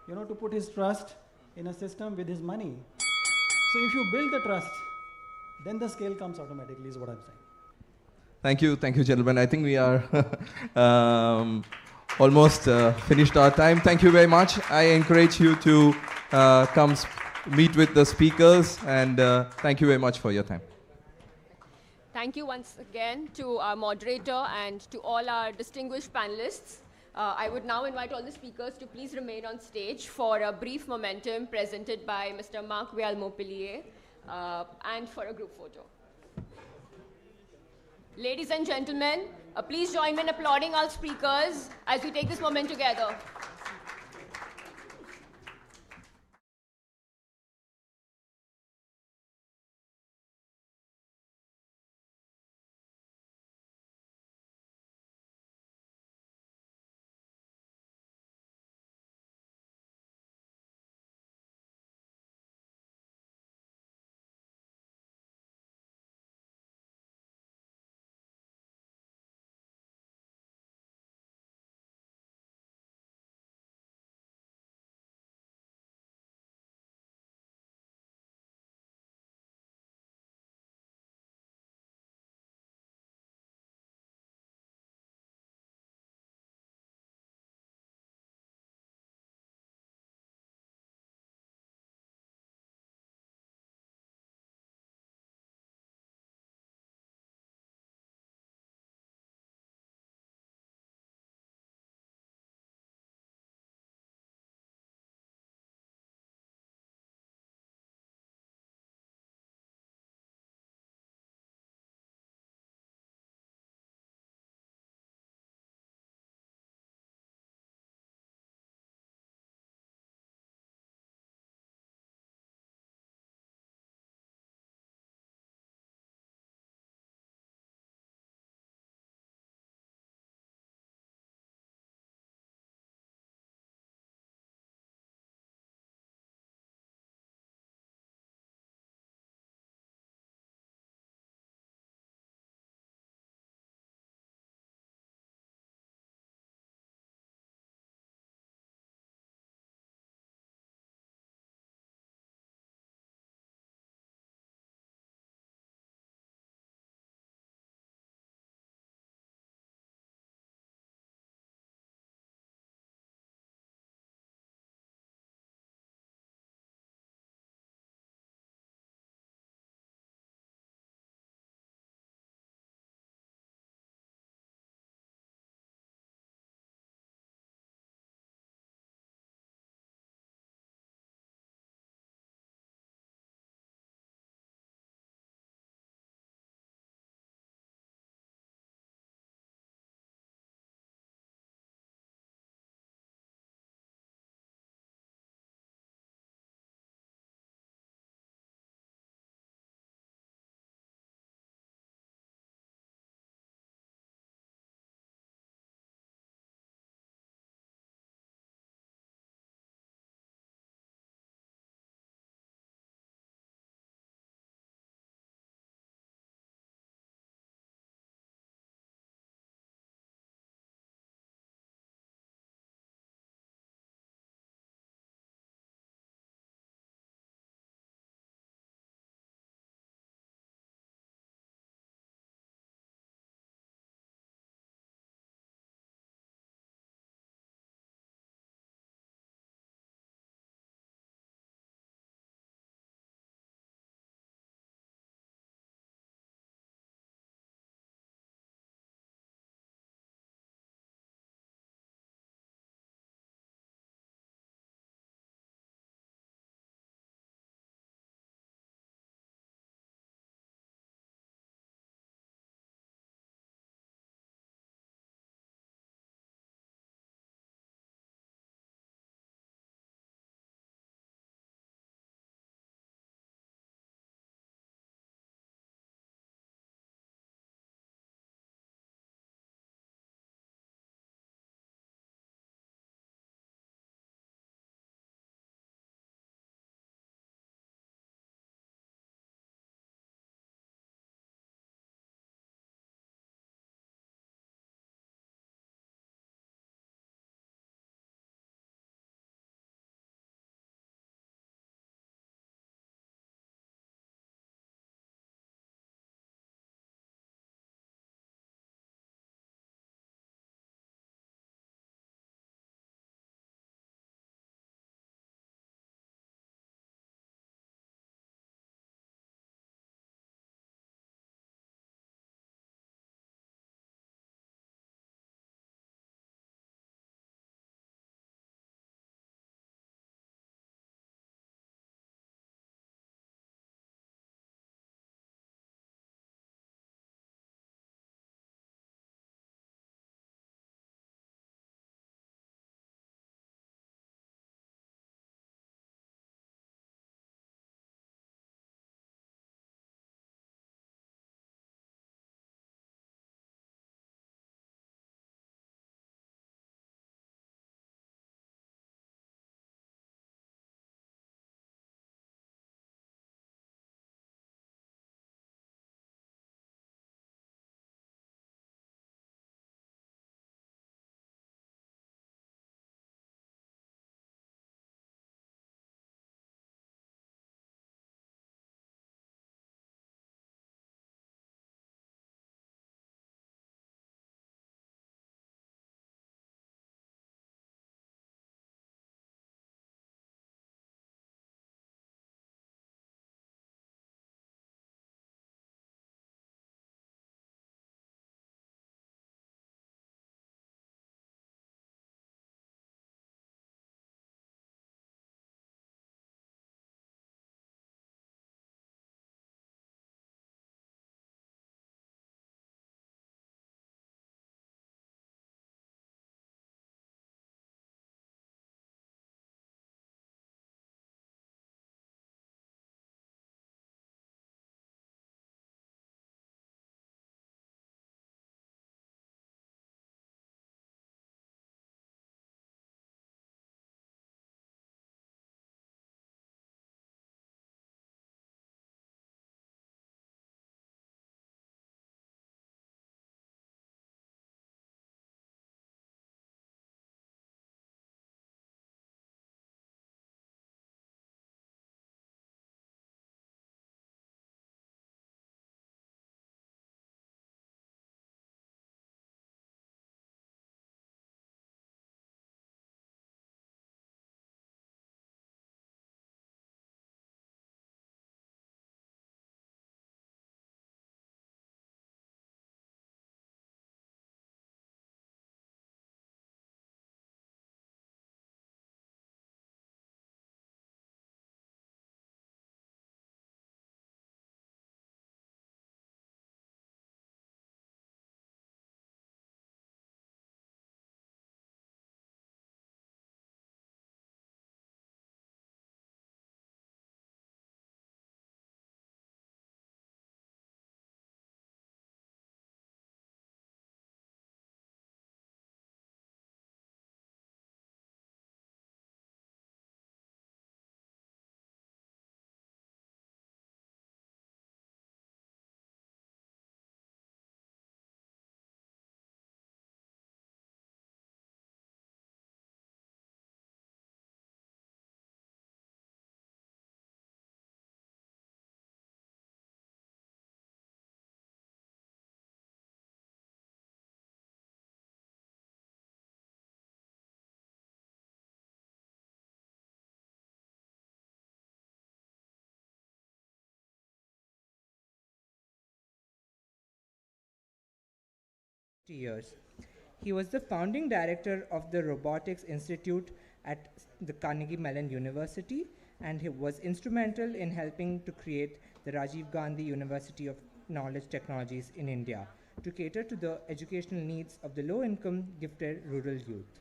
to put his trust in a system with his money. So if you build the trust, then the scale comes automatically, is what I'm saying. Thank you, gentlemen. I think we are almost finished our time. Thank you very much. I encourage you to come meet with the speakers, and thank you very much for your time. Thank you once again to our moderator and to all our distinguished panelists. I would now invite all the speakers to please remain on stage for a brief momentum presented by Mr. Marc Vial-Montpellier and for a group photo. Ladies and gentlemen, please join me in applauding our speakers as we take this moment together. 50 years. He was the founding director of the Robotics Institute at the Carnegie Mellon University, and he was instrumental in helping to create the Rajiv Gandhi University of Knowledge Technologies in India to cater to the educational needs of the low-income, gifted rural youth.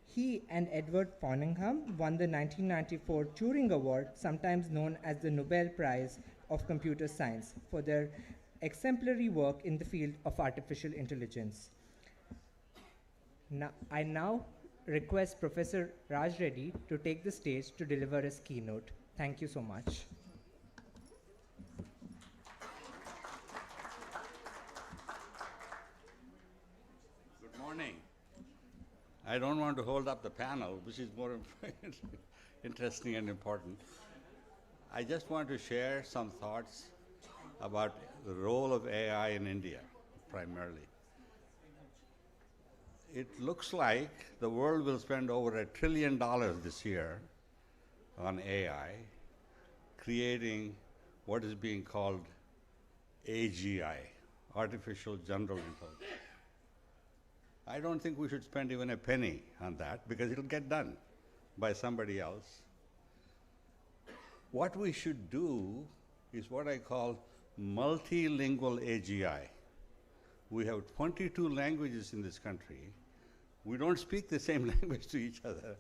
He and Edward Foningham won the 1994 Turing Award, sometimes known as the Nobel Prize of Computer Science, for their exemplary work in the field of artificial intelligence. I now request Professor Raj Reddy to take the stage to deliver his keynote. Thank you so much. Good morning. I don't want to hold up the panel, which is more interesting and important. I just want to share some thoughts about the role of AI in India, primarily. It looks like the world will spend over $1 trillion this year on AI, creating what is being called AGI, Artificial General Intelligence. I don't think we should spend even a penny on that because it'll get done by somebody else. What we should do is what I call multilingual AGI. We have 22 languages in this country. We don't speak the same language to each other.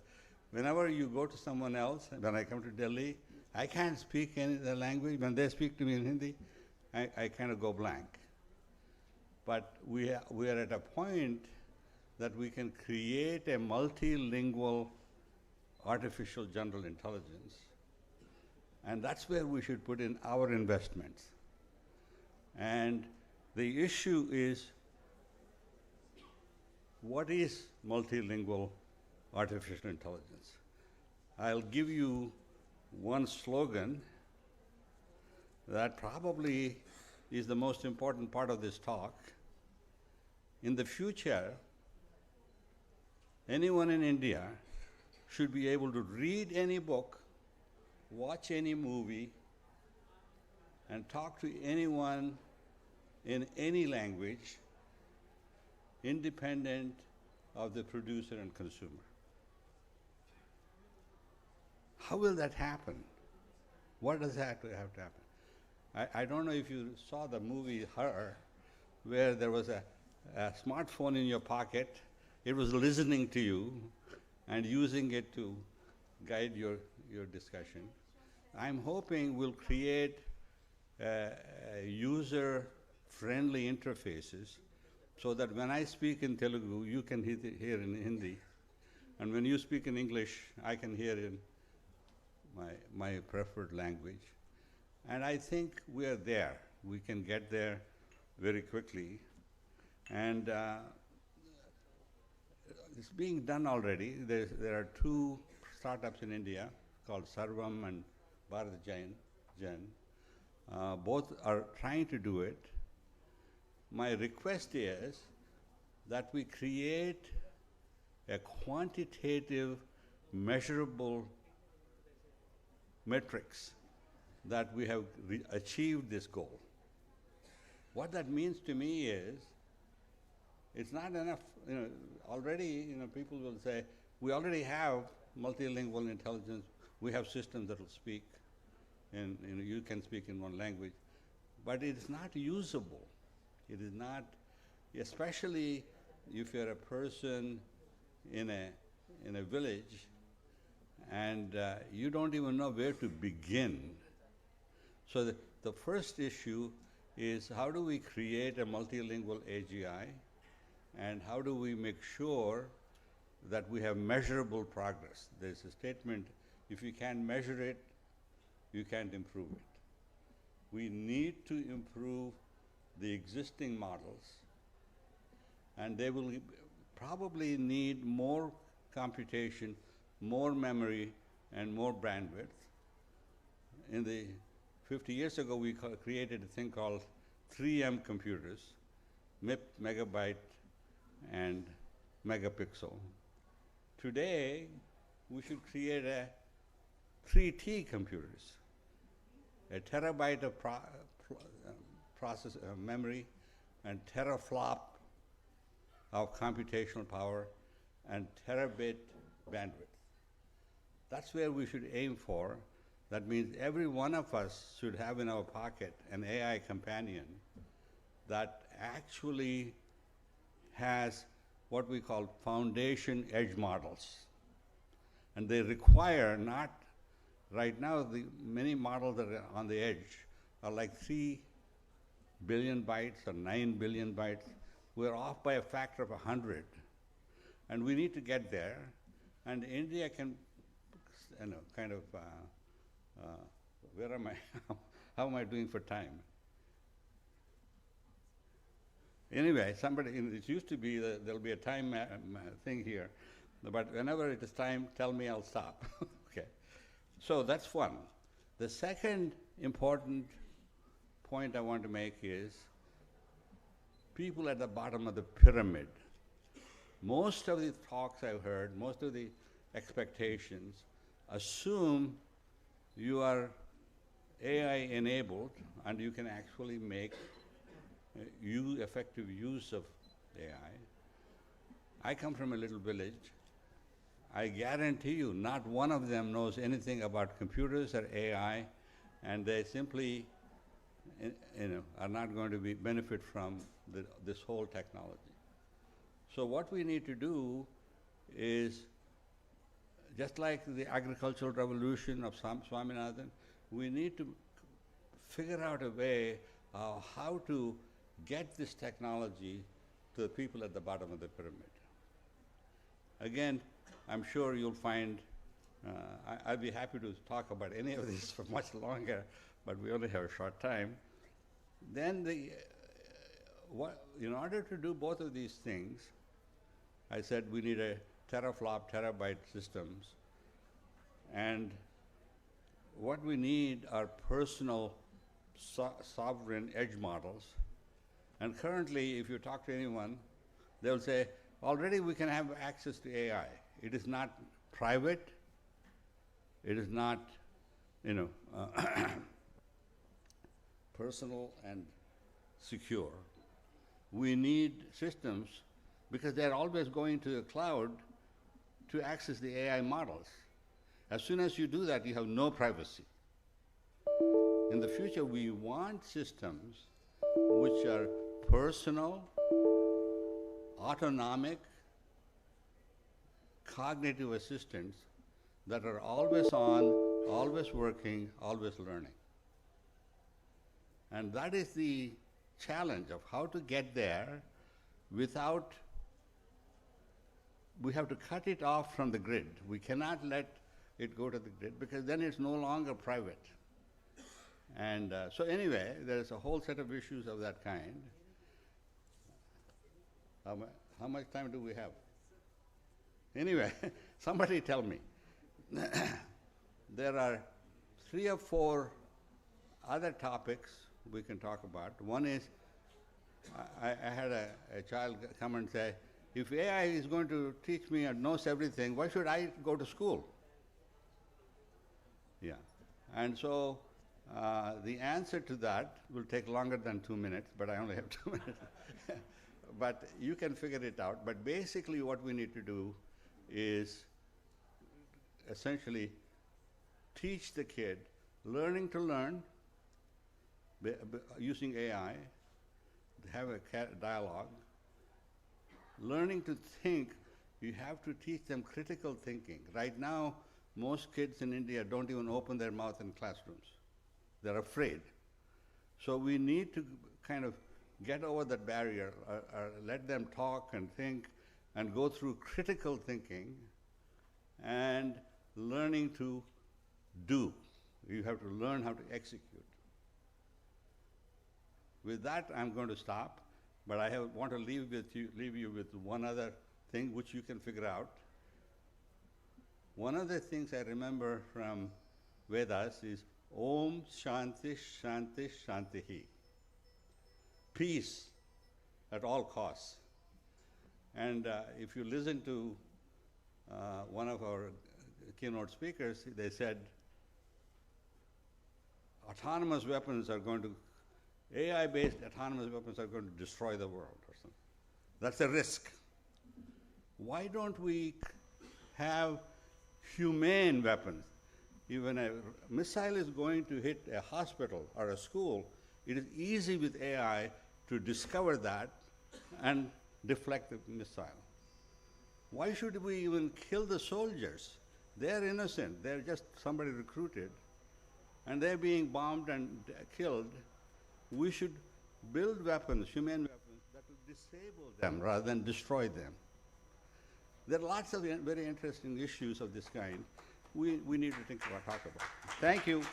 Whenever you go to someone else, when I come to Delhi, I can't speak any other language. When they speak to me in Hindi, I kind of go blank. But we are at a point that we can create a multilingual artificial general intelligence. And that's where we should put in our investments. And the issue is, what is multilingual artificial intelligence? I'll give you one slogan that probably is the most important part of this talk. In the future, anyone in India should be able to read any book, watch any movie, and talk to anyone in any language, independent of the producer and consumer. How will that happen? What does that have to happen? I don't know if you saw the movie Her, where there was a smartphone in your pocket. It was listening to you and using it to guide your discussion. I'm hoping we'll create user-friendly interfaces so that when I speak in Telugu, you can hear in Hindi. And when you speak in English, I can hear in my preferred language. And I think we are there. We can get there very quickly. And it's being done already. There are two startups in India called Sarvam and Bharat Gen. Both are trying to do it. My request is that we create a quantitative, measurable metrics that we have achieved this goal. What that means to me is, it's not enough, already, people will say, we already have multilingual intelligence, we have systems that will speak, and you can speak in one language, but it is not usable. It is not, especially if you're a person in a village and you don't even know where to begin. So the first issue is, how do we create a multilingual AGI, and how do we make sure that we have measurable progress? There's a statement, if you can't measure it, you can't improve it. We need to improve the existing models, and they will probably need more computation, more memory, and more bandwidth. 50 years ago, we created a thing called 3M computers, MIP, megabyte, and megapixel. Today, we should create a 3T computers, a terabyte of process memory, and teraflop of computational power and terabit bandwidth. That's where we should aim for. That means every one of us should have in our pocket an AI companion that actually has what we call foundation edge models. And they require not, right now, the many models that are on the edge are like 3 billion bytes or 9 billion bytes. We're off by a factor of 100. And we need to get there. And India can, kind of, where am I? How am I doing for time? Anyway, it used to be that there'll be a time thing here, but whenever it is time, tell me, I'll stop. Okay. So that's one. The second important point I want to make is people at the bottom of the pyramid. Most of the talks I've heard, most of the expectations assume you are AI enabled and you can actually make effective use of AI. I come from a little village. I guarantee you not one of them knows anything about computers or AI, and they simply are not going to benefit from this whole technology. So what we need to do is, just like the agricultural revolution of Swaminathan, we need to figure out a way how to get this technology to the people at the bottom of the pyramid. Again, I'm sure you'll find, I'll be happy to talk about any of this for much longer, but we only have a short time. Then in order to do both of these things, I said we need a teraflop, terabyte systems. And what we need are personal sovereign edge models. And currently, if you talk to anyone, they'll say, already we can have access to AI. It is not private. It is not, personal and secure. We need systems because they're always going to the cloud to access the AI models. As soon as you do that, you have no privacy. In the future, we want systems which are personal, autonomic, cognitive assistants that are always on, always working, always learning. And that is the challenge of how to get there without, we have to cut it off from the grid. We cannot let it go to the grid because then it's no longer private. And so anyway, there's a whole set of issues of that kind. How much time do we have? Anyway, somebody tell me. There are 3 or 4 other topics we can talk about. One is, I had a child come and say, if AI is going to teach me and knows everything, why should I go to school? Yeah. And so the answer to that will take longer than 2 minutes, but I only have 2 minutes. But you can figure it out. But basically what we need to do is essentially teach the kid learning to learn using AI, have a dialogue. Learning to think, you have to teach them critical thinking. Right now, most kids in India don't even open their mouth in classrooms. They're afraid. So we need to kind of get over that barrier, or let them talk and think and go through critical thinking and learning to do. You have to learn how to execute. With that, I'm going to stop, but I want to leave you with one other thing which you can figure out. One of the things I remember from Vedas is Om Shanti Shanti Shantihi. Peace at all costs. And if you listen to one of our keynote speakers, they said autonomous weapons are going to AI-based autonomous weapons are going to destroy the world or something. That's a risk. Why don't we have humane weapons? When a missile is going to hit a hospital or a school, it is easy with AI to discover that and deflect the missile. Why should we even kill the soldiers? They're innocent. They're just somebody recruited, and they're being bombed and killed. We should build weapons, humane weapons, that will disable them rather than destroy them. There are lots of very interesting issues of this kind we need to talk about. Thank you.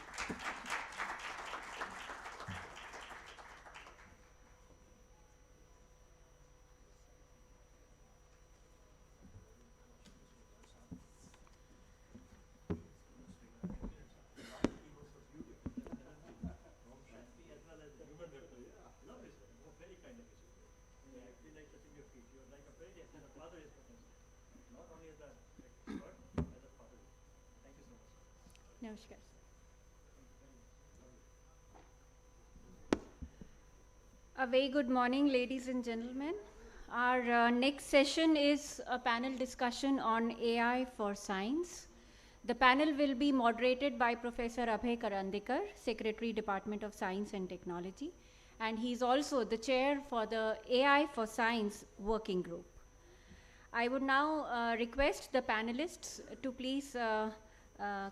Namaskar. A very good morning, ladies and gentlemen. Our next session is a panel discussion on AI for science. The panel will be moderated by Professor Abhay Karandikar, Secretary, Department of Science and Technology, and he's also the chair for the AI for Science Working Group. I would now request the panelists to please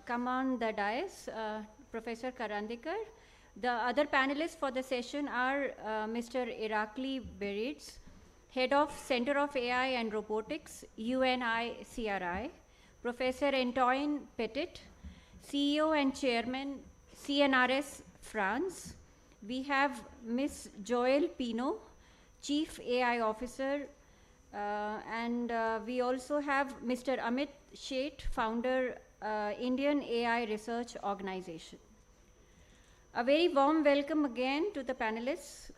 come on the dais. Professor Karandikar. The other panelists for the session are Mr. Irakli Berids, Head of Center of AI and Robotics, UNICRI, Professor Antoine Petit, CEO and Chairman, CNRS France. We have Ms. Joelle Pino, Chief AI Officer, and we also have Mr. Amit Sheth, Founder, Indian AI Research Organization. A very warm welcome again to the panelists.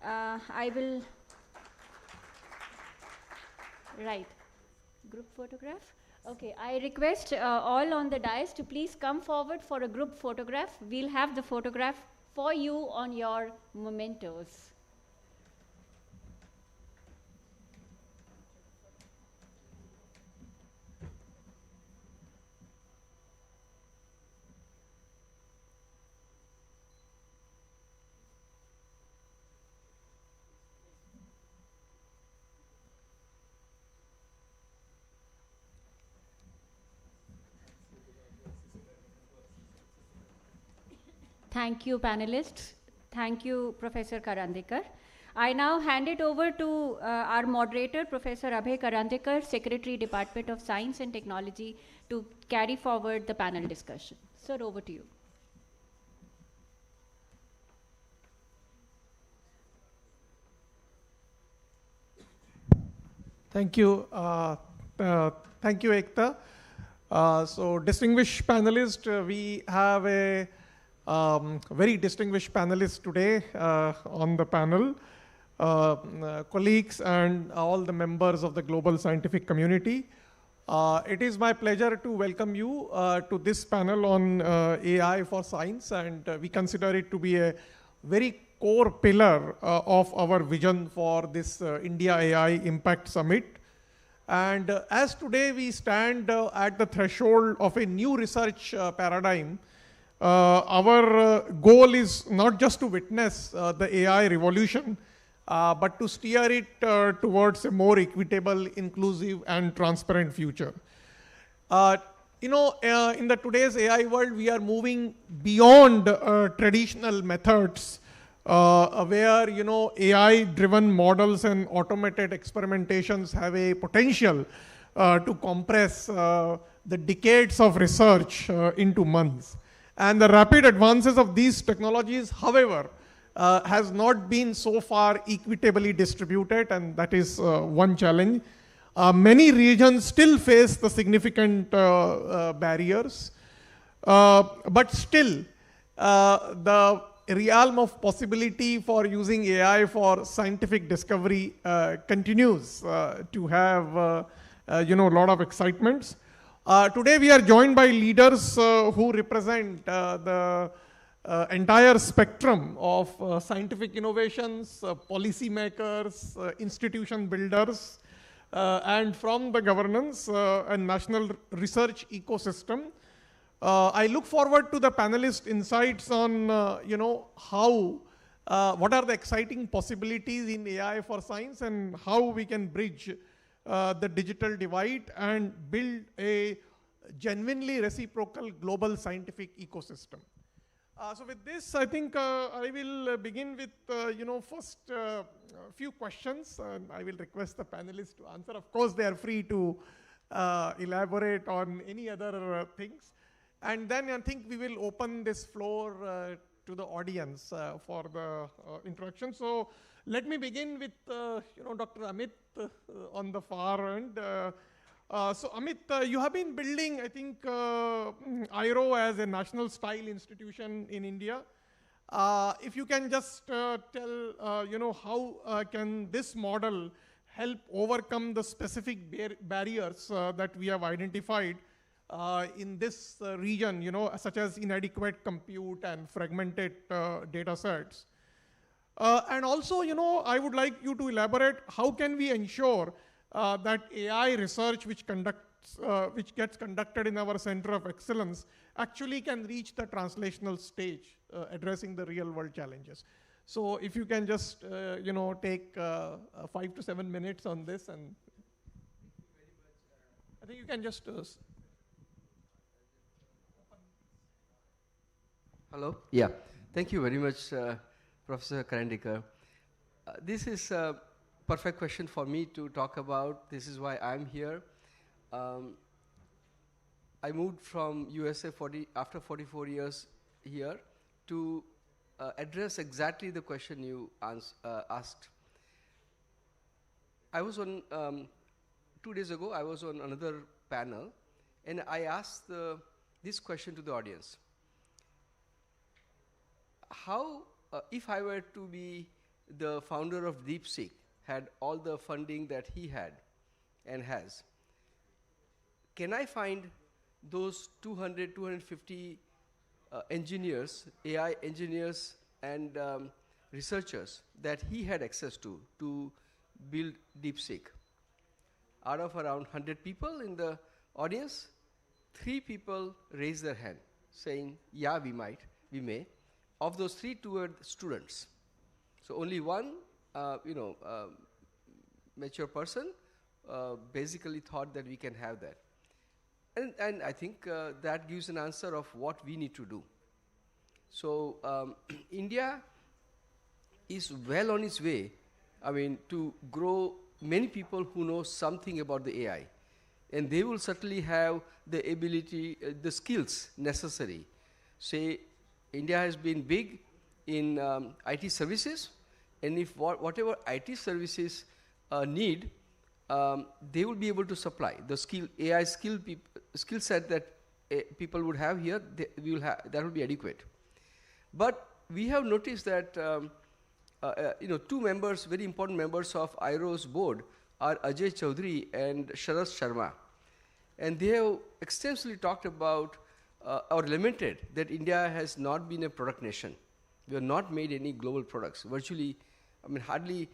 I will, right, group photograph? Okay, I request all on the dais to please come forward for a group photograph. We'll have the photograph for you on your mementos. Thank you, panelists. Thank you, Professor Karandikar. I now hand it over to our moderator, Professor Abhay Karandikar, Secretary, Department of Science and Technology, to carry forward the panel discussion. Sir, over to you. Thank you. Thank you, Ekta. So, distinguished panelists, we have a very distinguished panelists today on the panel, colleagues and all the members of the global scientific community. It is my pleasure to welcome you to this panel on AI for science, and we consider it to be a very core pillar of our vision for this India AI Impact Summit. And as today we stand at the threshold of a new research paradigm, our goal is not just to witness the AI revolution, but to steer it towards a more equitable, inclusive, and transparent future. In the today's AI world, we are moving beyond traditional methods where AI-driven models and automated experimentations have a potential to compress the decades of research into months. And the rapid advances of these technologies, however, has not been so far equitably distributed, and that is one challenge. Many regions still face the significant barriers, but still the realm of possibility for using AI for scientific discovery continues to have a lot of excitements. Today we are joined by leaders who represent the entire spectrum of scientific innovations, policymakers, institution builders, and from the governance and national research ecosystem. I look forward to the panelists' insights on, what are the exciting possibilities in AI for science and how we can bridge the digital divide and build a genuinely reciprocal global scientific ecosystem. So with this, I think I will begin with, first few questions. I will request the panelists to answer. Of course, they are free to elaborate on any other things. And then I think we will open this floor to the audience for the introduction. So let me begin with, Dr. Amit on the far end. So Amit, you have been building, I think, IRO as a national style institution in India. If you can just tell, how can this model help overcome the specific barriers that we have identified in this region, such as inadequate compute and fragmented data sets. And also, I would like you to elaborate how can we ensure that AI research which gets conducted in our Center of Excellence actually can reach the translational stage, addressing the real world challenges. So if you can just, take 5 to 7 minutes on this, and I think you can just Hello. Yeah. Thank you very much, Professor Karandikar. This is a perfect question for me to talk about. This is why I'm here. I moved from USA after 44 years here to address exactly the question you asked. I was on, 2 days ago, I was on another panel, and I asked this question to the audience. How, if I were to be the founder of DeepSeek, had all the funding that he had and has, can I find those 200, 250 engineers, AI engineers and researchers that he had access to build DeepSeek? Out of around 100 people in the audience, 3 people raised their hand saying, yeah, we may. Of those 3, 2 were students. So only one, mature person basically thought that we can have that. And I think that gives an answer of what we need to do. So India is well on its way, to grow many people who know something about the AI. And they will certainly have the ability, the skills necessary. Say, India has been big in IT services, and if whatever IT services need, they will be able to supply the AI skill set that people would have here. That will be adequate. But we have noticed that 2 members, very important members of IRO's board, are Ajay Chaudhary and Sharad Sharma, and they have extensively talked about or lamented that India has not been a product nation. We have not made any global products. Virtually, hardly,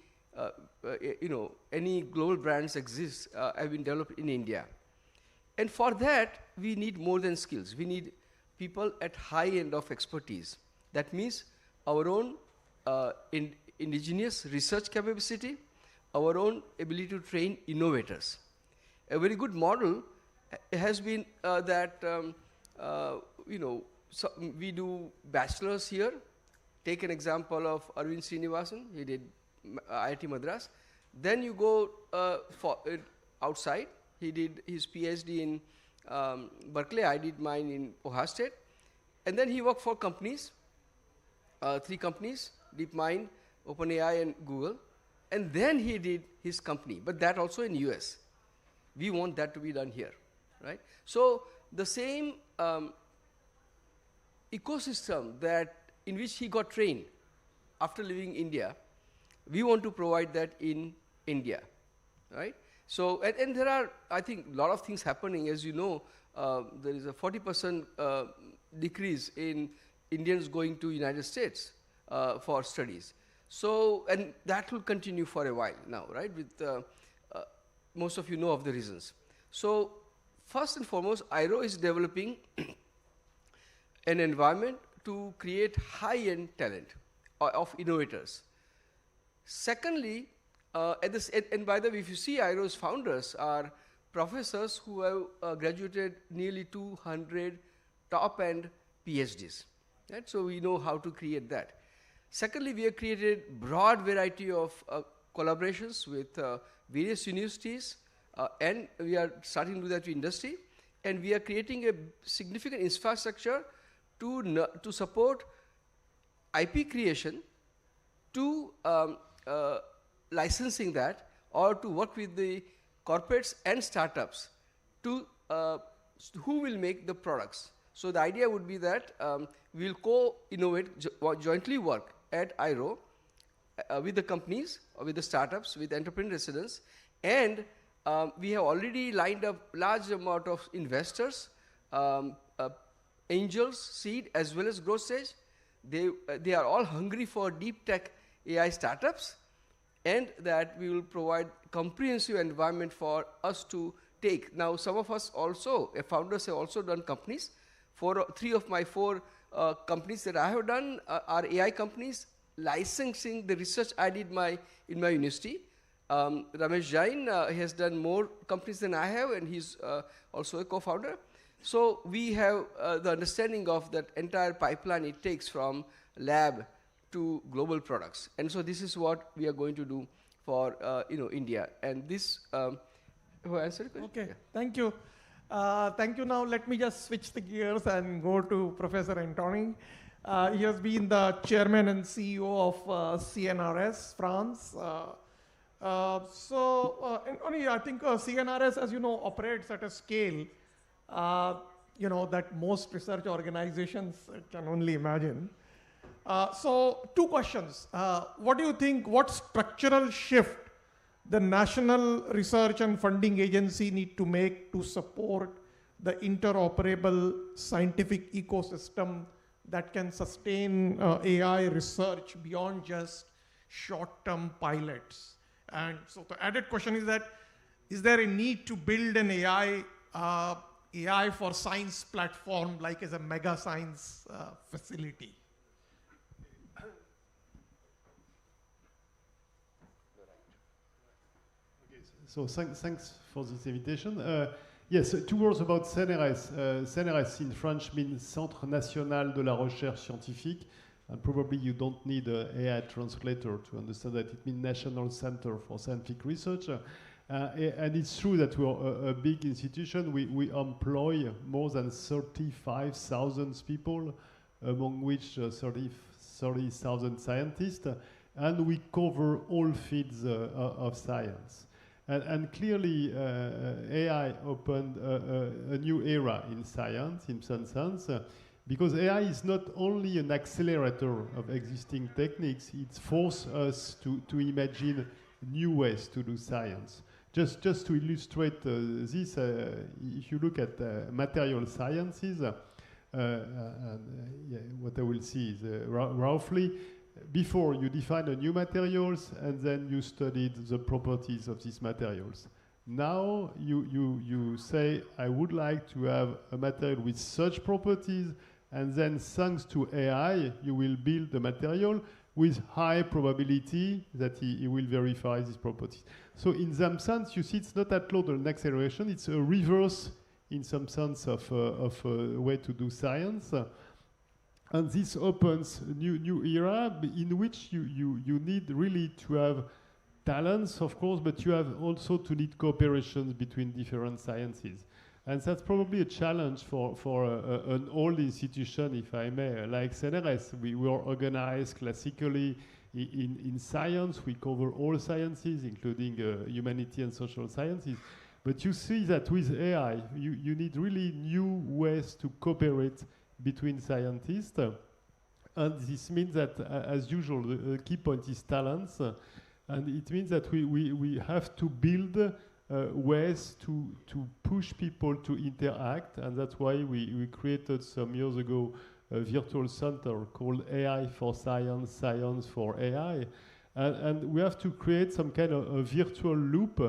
any global brands exist, have been developed in India. And for that, we need more than skills. We need people at high end of expertise. That means our own indigenous research capacity, our own ability to train innovators. A very good model has been that so we do bachelors here. Take an example of Arvind Srinivasan. He did IIT Madras. Then you go outside. He did his PhD in Berkeley. I did mine in Ohio State. And then he worked for companies, 3 companies, DeepMind, OpenAI, and Google. And then he did his company, but that also in US. We want that to be done here, right? So the same ecosystem in which he got trained after leaving India, we want to provide that in India, right? So, and there are, I think, a lot of things happening. As you know, there is a 40% decrease in Indians going to United States for studies. So, and that will continue for a while now, right? With most of you know of the reasons. So, first and foremost, IRO is developing an environment to create high-end talent of innovators. Secondly, and by the way, if you see IRO's founders are professors who have graduated nearly 200 top-end PhDs. Right? So we know how to create that. Secondly, we have created broad variety of collaborations with various universities, and we are starting to do that with industry, and we are creating a significant infrastructure to support IP creation, to licensing that, or to work with the corporates and startups to who will make the products. So the idea would be that we'll co-innovate, jointly work at IRO with the companies, or with the startups, with entrepreneur residents, and we have already lined up large amount of investors, angels, seed, as well as growth stage. They are all hungry for deep tech AI startups, and that we will provide comprehensive environment for us to take. Now, some of us also, founders have also done companies. Three of my four companies that I have done are AI companies, licensing the research I did in my university. Ramesh Jain has done more companies than I have, and he's also a co-founder. So we have the understanding of that entire pipeline it takes from lab to global products. And so this is what we are going to do for India. And this, who answered the question? Okay, yeah. Thank you. Thank you. Now let me just switch the gears and go to Professor Antony. He has been the chairman and CEO of CNRS France. Antony, I think CNRS, as you know, operates at a scale that most research organizations can only imagine. So two questions. What do you think, what structural shift the National Research and Funding Agency need to make to support the interoperable scientific ecosystem that can sustain AI research beyond just short-term pilots? And so the added question is that, is there a need to build an AI for science platform like as a mega science facility? So thanks for this invitation. Yes, 2 words about CNRS. CNRS in French means Centre National de la Recherche Scientifique, and probably you don't need an AI translator to understand that it means National Center for Scientific Research. And it's true that we're a big institution. We employ more than 35,000 people, among which 30,000 scientists, and we cover all fields of science. And clearly, AI opened a new era in science, in some sense, because AI is not only an accelerator of existing techniques, it forces us to imagine new ways to do science. Just to illustrate this, if you look at material sciences, what I will see is roughly, before you define a new materials and then you studied the properties of these materials. Now you say, I would like to have a material with such properties, and then thanks to AI, you will build the material with high probability that he will verify these properties. So in some sense, you see it's not at all an acceleration, it's a reverse in some sense of a way to do science. And this opens a new era in which you need really to have talents, of course, but you have also to need cooperations between different sciences. And that's probably a challenge for an old institution, if I may, like CNRS. We were organized classically in science. We cover all sciences, including humanity and social sciences. But you see that with AI, you need really new ways to cooperate between scientists. And this means that, as usual, the key point is talents. And it means that we have to build ways to push people to interact, and that's why we created some years ago a virtual center called AI for Science, Science for AI. And we have to create some kind of a virtual loop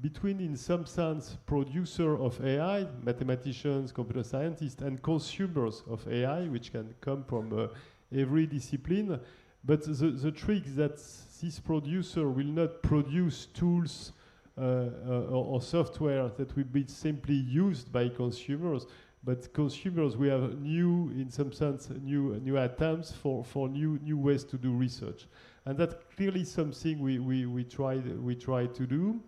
between, in some sense, producer of AI, mathematicians, computer scientists, and consumers of AI, which can come from every discipline. But the trick is that this producer will not produce tools or software that will be simply used by consumers, but consumers, we have new, in some sense, new attempts for new ways to do research. And that's clearly something we try to do.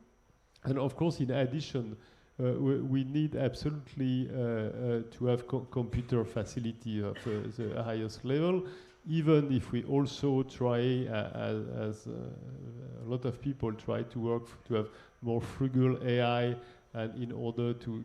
And of course, in addition, we need absolutely to have computer facility of the highest level, even if we also try, as a lot of people try to work to have more frugal AI, and in order to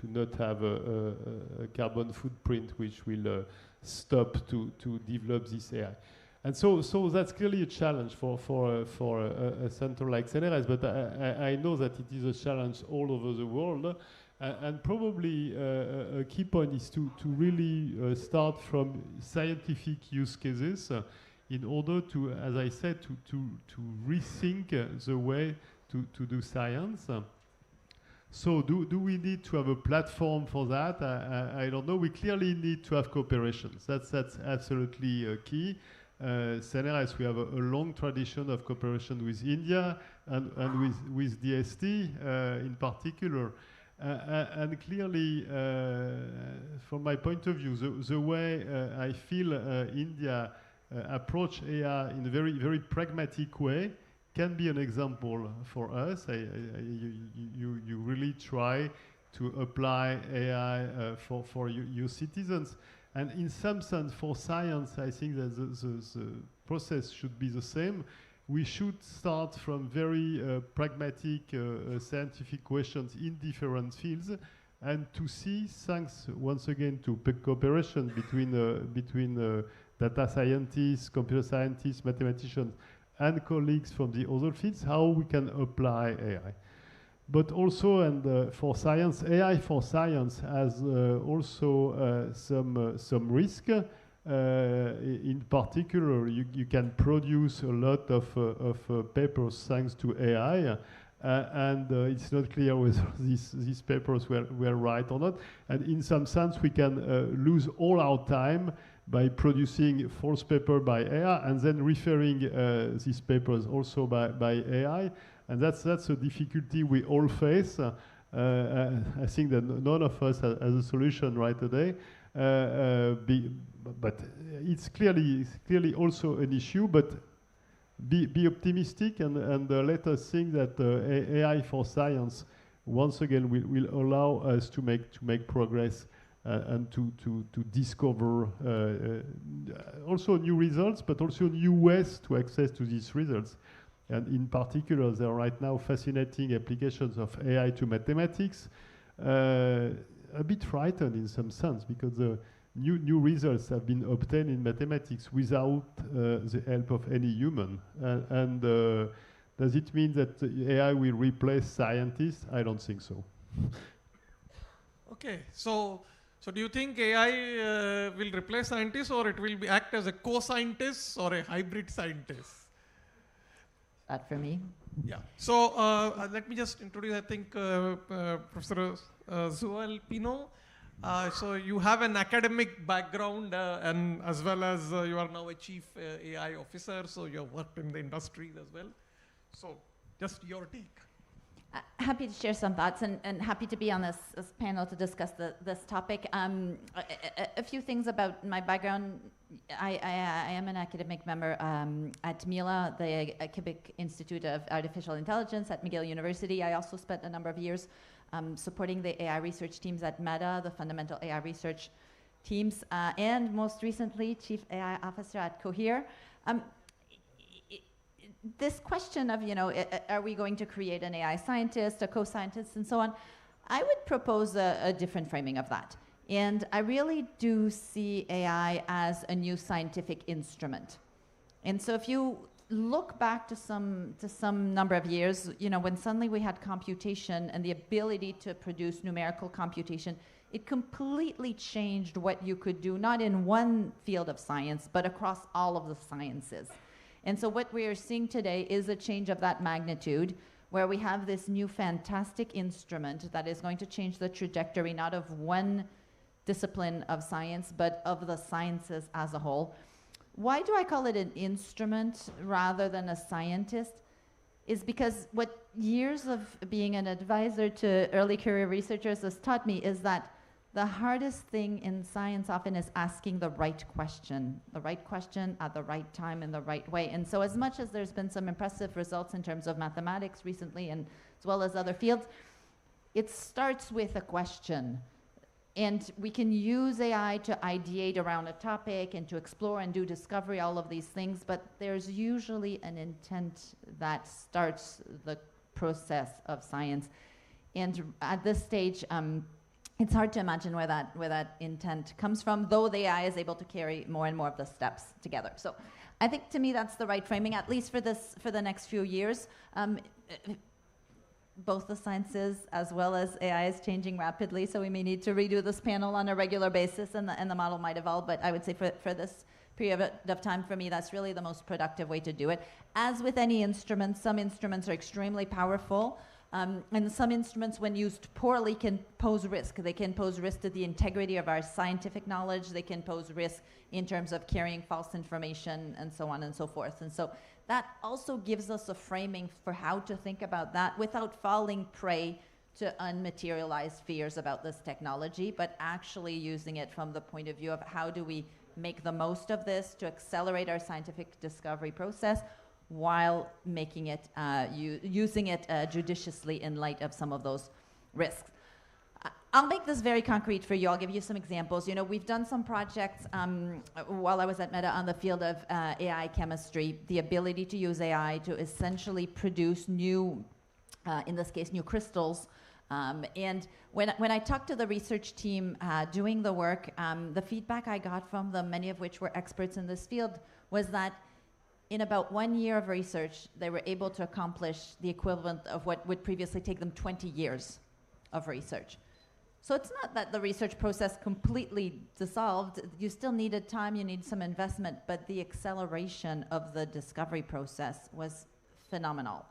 not have a carbon footprint which will stop to develop this AI. And so that's clearly a challenge for a center like CNRS, but I know that it is a challenge all over the world. And probably a key point is to really start from scientific use cases in order to, as I said, to rethink the way to do science. So do we need to have a platform for that? I don't know. We clearly need to have cooperations. That's absolutely key. CNRS, we have a long tradition of cooperation with India and with DST in particular. And clearly, from my point of view, the way I feel India approach AI in a very, very pragmatic way can be an example for us. You really try to apply AI for your citizens. And in some sense, for science, I think that the process should be the same. We should start from very pragmatic scientific questions in different fields, and to see, thanks once again to cooperation between data scientists, computer scientists, mathematicians, and colleagues from the other fields, how we can apply AI. But also, and for science, AI for science has also some risk. In particular, you can produce a lot of papers thanks to AI, and it's not clear whether these papers were right or not. And in some sense, we can lose all our time by producing false paper by AI and then referring these papers also by AI. And that's a difficulty we all face. I think that none of us has a solution right today. But it's clearly also an issue. But be optimistic and let us think that AI for science once again will allow us to make progress and to discover also new results, but also new ways to access to these results. And in particular, there are right now fascinating applications of AI to mathematics. A bit frightened in some sense, because the new results have been obtained in mathematics without the help of any human. And does it mean that AI will replace scientists? I don't think so. Okay, so do you think AI will replace scientists, or it will act as a co-scientist or a hybrid scientist? That for me. Yeah. So let me just introduce, I think, Professor Zoel Pino. So you have an academic background, and as well as you are now a chief AI officer, so you have worked in the industry as well. So just your take. Happy to share some thoughts, and happy to be on this panel to discuss this topic. A few things about my background. I am an academic member at MILA, the Quebec Institute of Artificial Intelligence at McGill University. I also spent a number of years supporting the AI research teams at Meta, the fundamental AI research teams, and most recently, Chief AI Officer at Cohere. This question of, are we going to create an AI scientist, a co-scientist, and so on, I would propose a different framing of that. And I really do see AI as a new scientific instrument. And so if you look back to some number of years, when suddenly we had computation and the ability to produce numerical computation, it completely changed what you could do, not in one field of science, but across all of the sciences. And so what we are seeing today is a change of that magnitude, where we have this new fantastic instrument that is going to change the trajectory, not of one discipline of science, but of the sciences as a whole. Why do I call it an instrument rather than a scientist? Is because what years of being an advisor to early career researchers has taught me is that the hardest thing in science often is asking the right question at the right time in the right way. And so as much as there's been some impressive results in terms of mathematics recently, and as well as other fields, it starts with a question. And we can use AI to ideate around a topic and to explore and do discovery, all of these things, but there's usually an intent that starts the process of science. And at this stage, it's hard to imagine where that intent comes from, though the AI is able to carry more and more of the steps together. So I think, to me, that's the right framing, at least for the next few years. Both the sciences as well as AI is changing rapidly, so we may need to redo this panel on a regular basis, and the model might evolve. But I would say for this period of time, for me, that's really the most productive way to do it. As with any instrument, some instruments are extremely powerful, and some instruments, when used poorly, can pose risk. They can pose risk to the integrity of our scientific knowledge. They can pose risk in terms of carrying false information, and so on and so forth. And so that also gives us a framing for how to think about that without falling prey to unmaterialized fears about this technology, but actually using it from the point of view of how do we make the most of this to accelerate our scientific discovery process while making it, using it judiciously in light of some of those risks. I'll make this very concrete for you. I'll give you some examples. We've done some projects while I was at Meta on the field of AI chemistry, the ability to use AI to essentially produce new, in this case, new crystals. And when I talked to the research team doing the work, the feedback I got from them, many of which were experts in this field, was that in about 1 year of research, they were able to accomplish the equivalent of what would previously take them 20 years of research. So it's not that the research process completely dissolved. You still needed time, you need some investment, but the acceleration of the discovery process was phenomenal.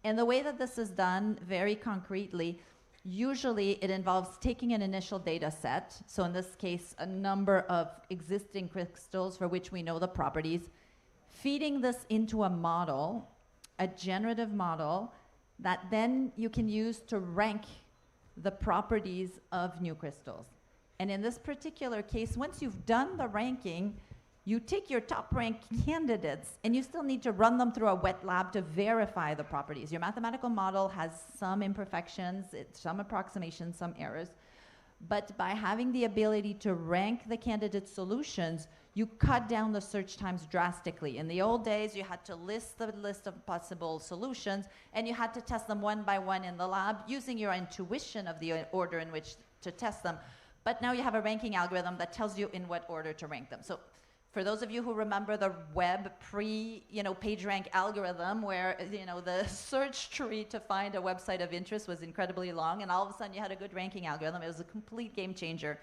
And the way that this is done, very concretely, usually it involves taking an initial data set, so in this case, a number of existing crystals for which we know the properties, feeding this into a model, a generative model, that then you can use to rank the properties of new crystals. And in this particular case, once you've done the ranking, you take your top ranked candidates and you still need to run them through a wet lab to verify the properties. Your mathematical model has some imperfections, some approximations, some errors. But by having the ability to rank the candidate solutions, you cut down the search times drastically. In the old days, you had to list the list of possible solutions, and you had to test them one by one in the lab using your intuition of the order in which to test them. But now you have a ranking algorithm that tells you in what order to rank them. So for those of you who remember the web PageRank algorithm, where the search tree to find a website of interest was incredibly long, and all of a sudden you had a good ranking algorithm, it was a complete game changer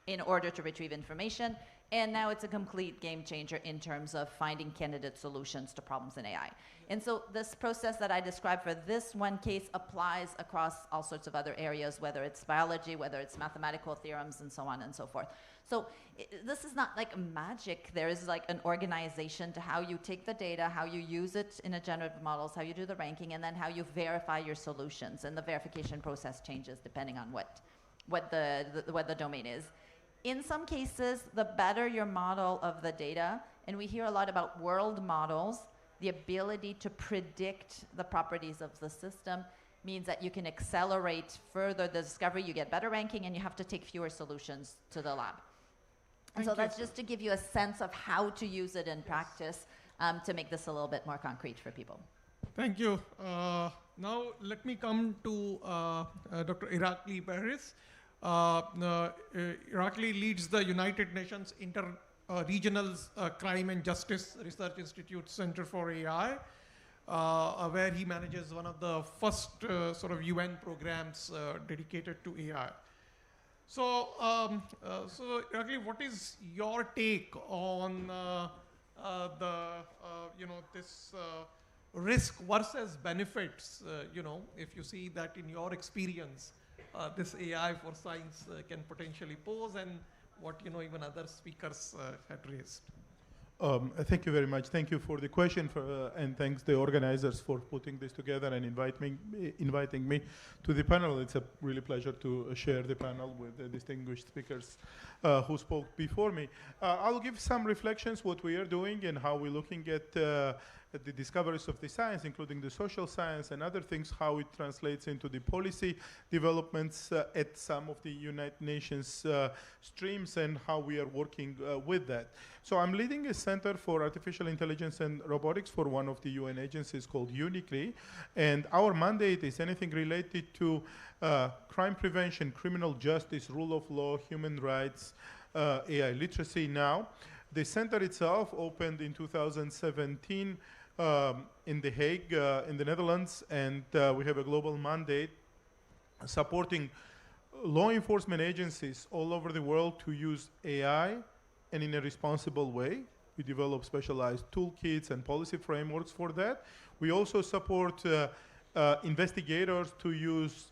in order to retrieve information. And now it's a complete game changer in terms of finding candidate solutions to problems in AI. And so this process that I described for this one case applies across all sorts of other areas, whether it's biology, whether it's mathematical theorems, and so on and so forth. So this is not like magic. There is like an organization to how you take the data, how you use it in a generative models, how you do the ranking, and then how you verify your solutions. And the verification process changes depending on what the domain is. In some cases, the better your model of the data, and we hear a lot about world models, the ability to predict the properties of the system means that you can accelerate further the discovery, you get better ranking, and you have to take fewer solutions to the lab. And so that's just to give you a sense of how to use it in practice to make this a little bit more concrete for people. Thank you. Now let me come to Dr. Irakli Paris. Irakli leads the United Nations regional crime and justice research institute Center for AI, where he manages one of the first sort of UN programs dedicated to AI. So, so Raghav, what is your take on this risk versus benefits? If you see that in your experience, this AI for science can potentially pose, and what even other speakers had raised. Thank you very much. Thank you for the question, and thanks the organizers for putting this together and inviting me to the panel. It's a really pleasure to share the panel with the distinguished speakers who spoke before me. I'll give some reflections what we are doing and how we're looking at the discoveries of the science, including the social science and other things, how it translates into the policy developments at some of the United Nations streams, and how we are working with that. So I'm leading a center for artificial intelligence and robotics for one of the UN agencies called UNICRI, and our mandate is anything related to crime prevention, criminal justice, rule of law, human rights, AI literacy. Now, the center itself opened in 2017 in The Hague, in the Netherlands, and we have a global mandate supporting law enforcement agencies all over the world to use AI and in a responsible way. We develop specialized toolkits and policy frameworks for that. We also support investigators to use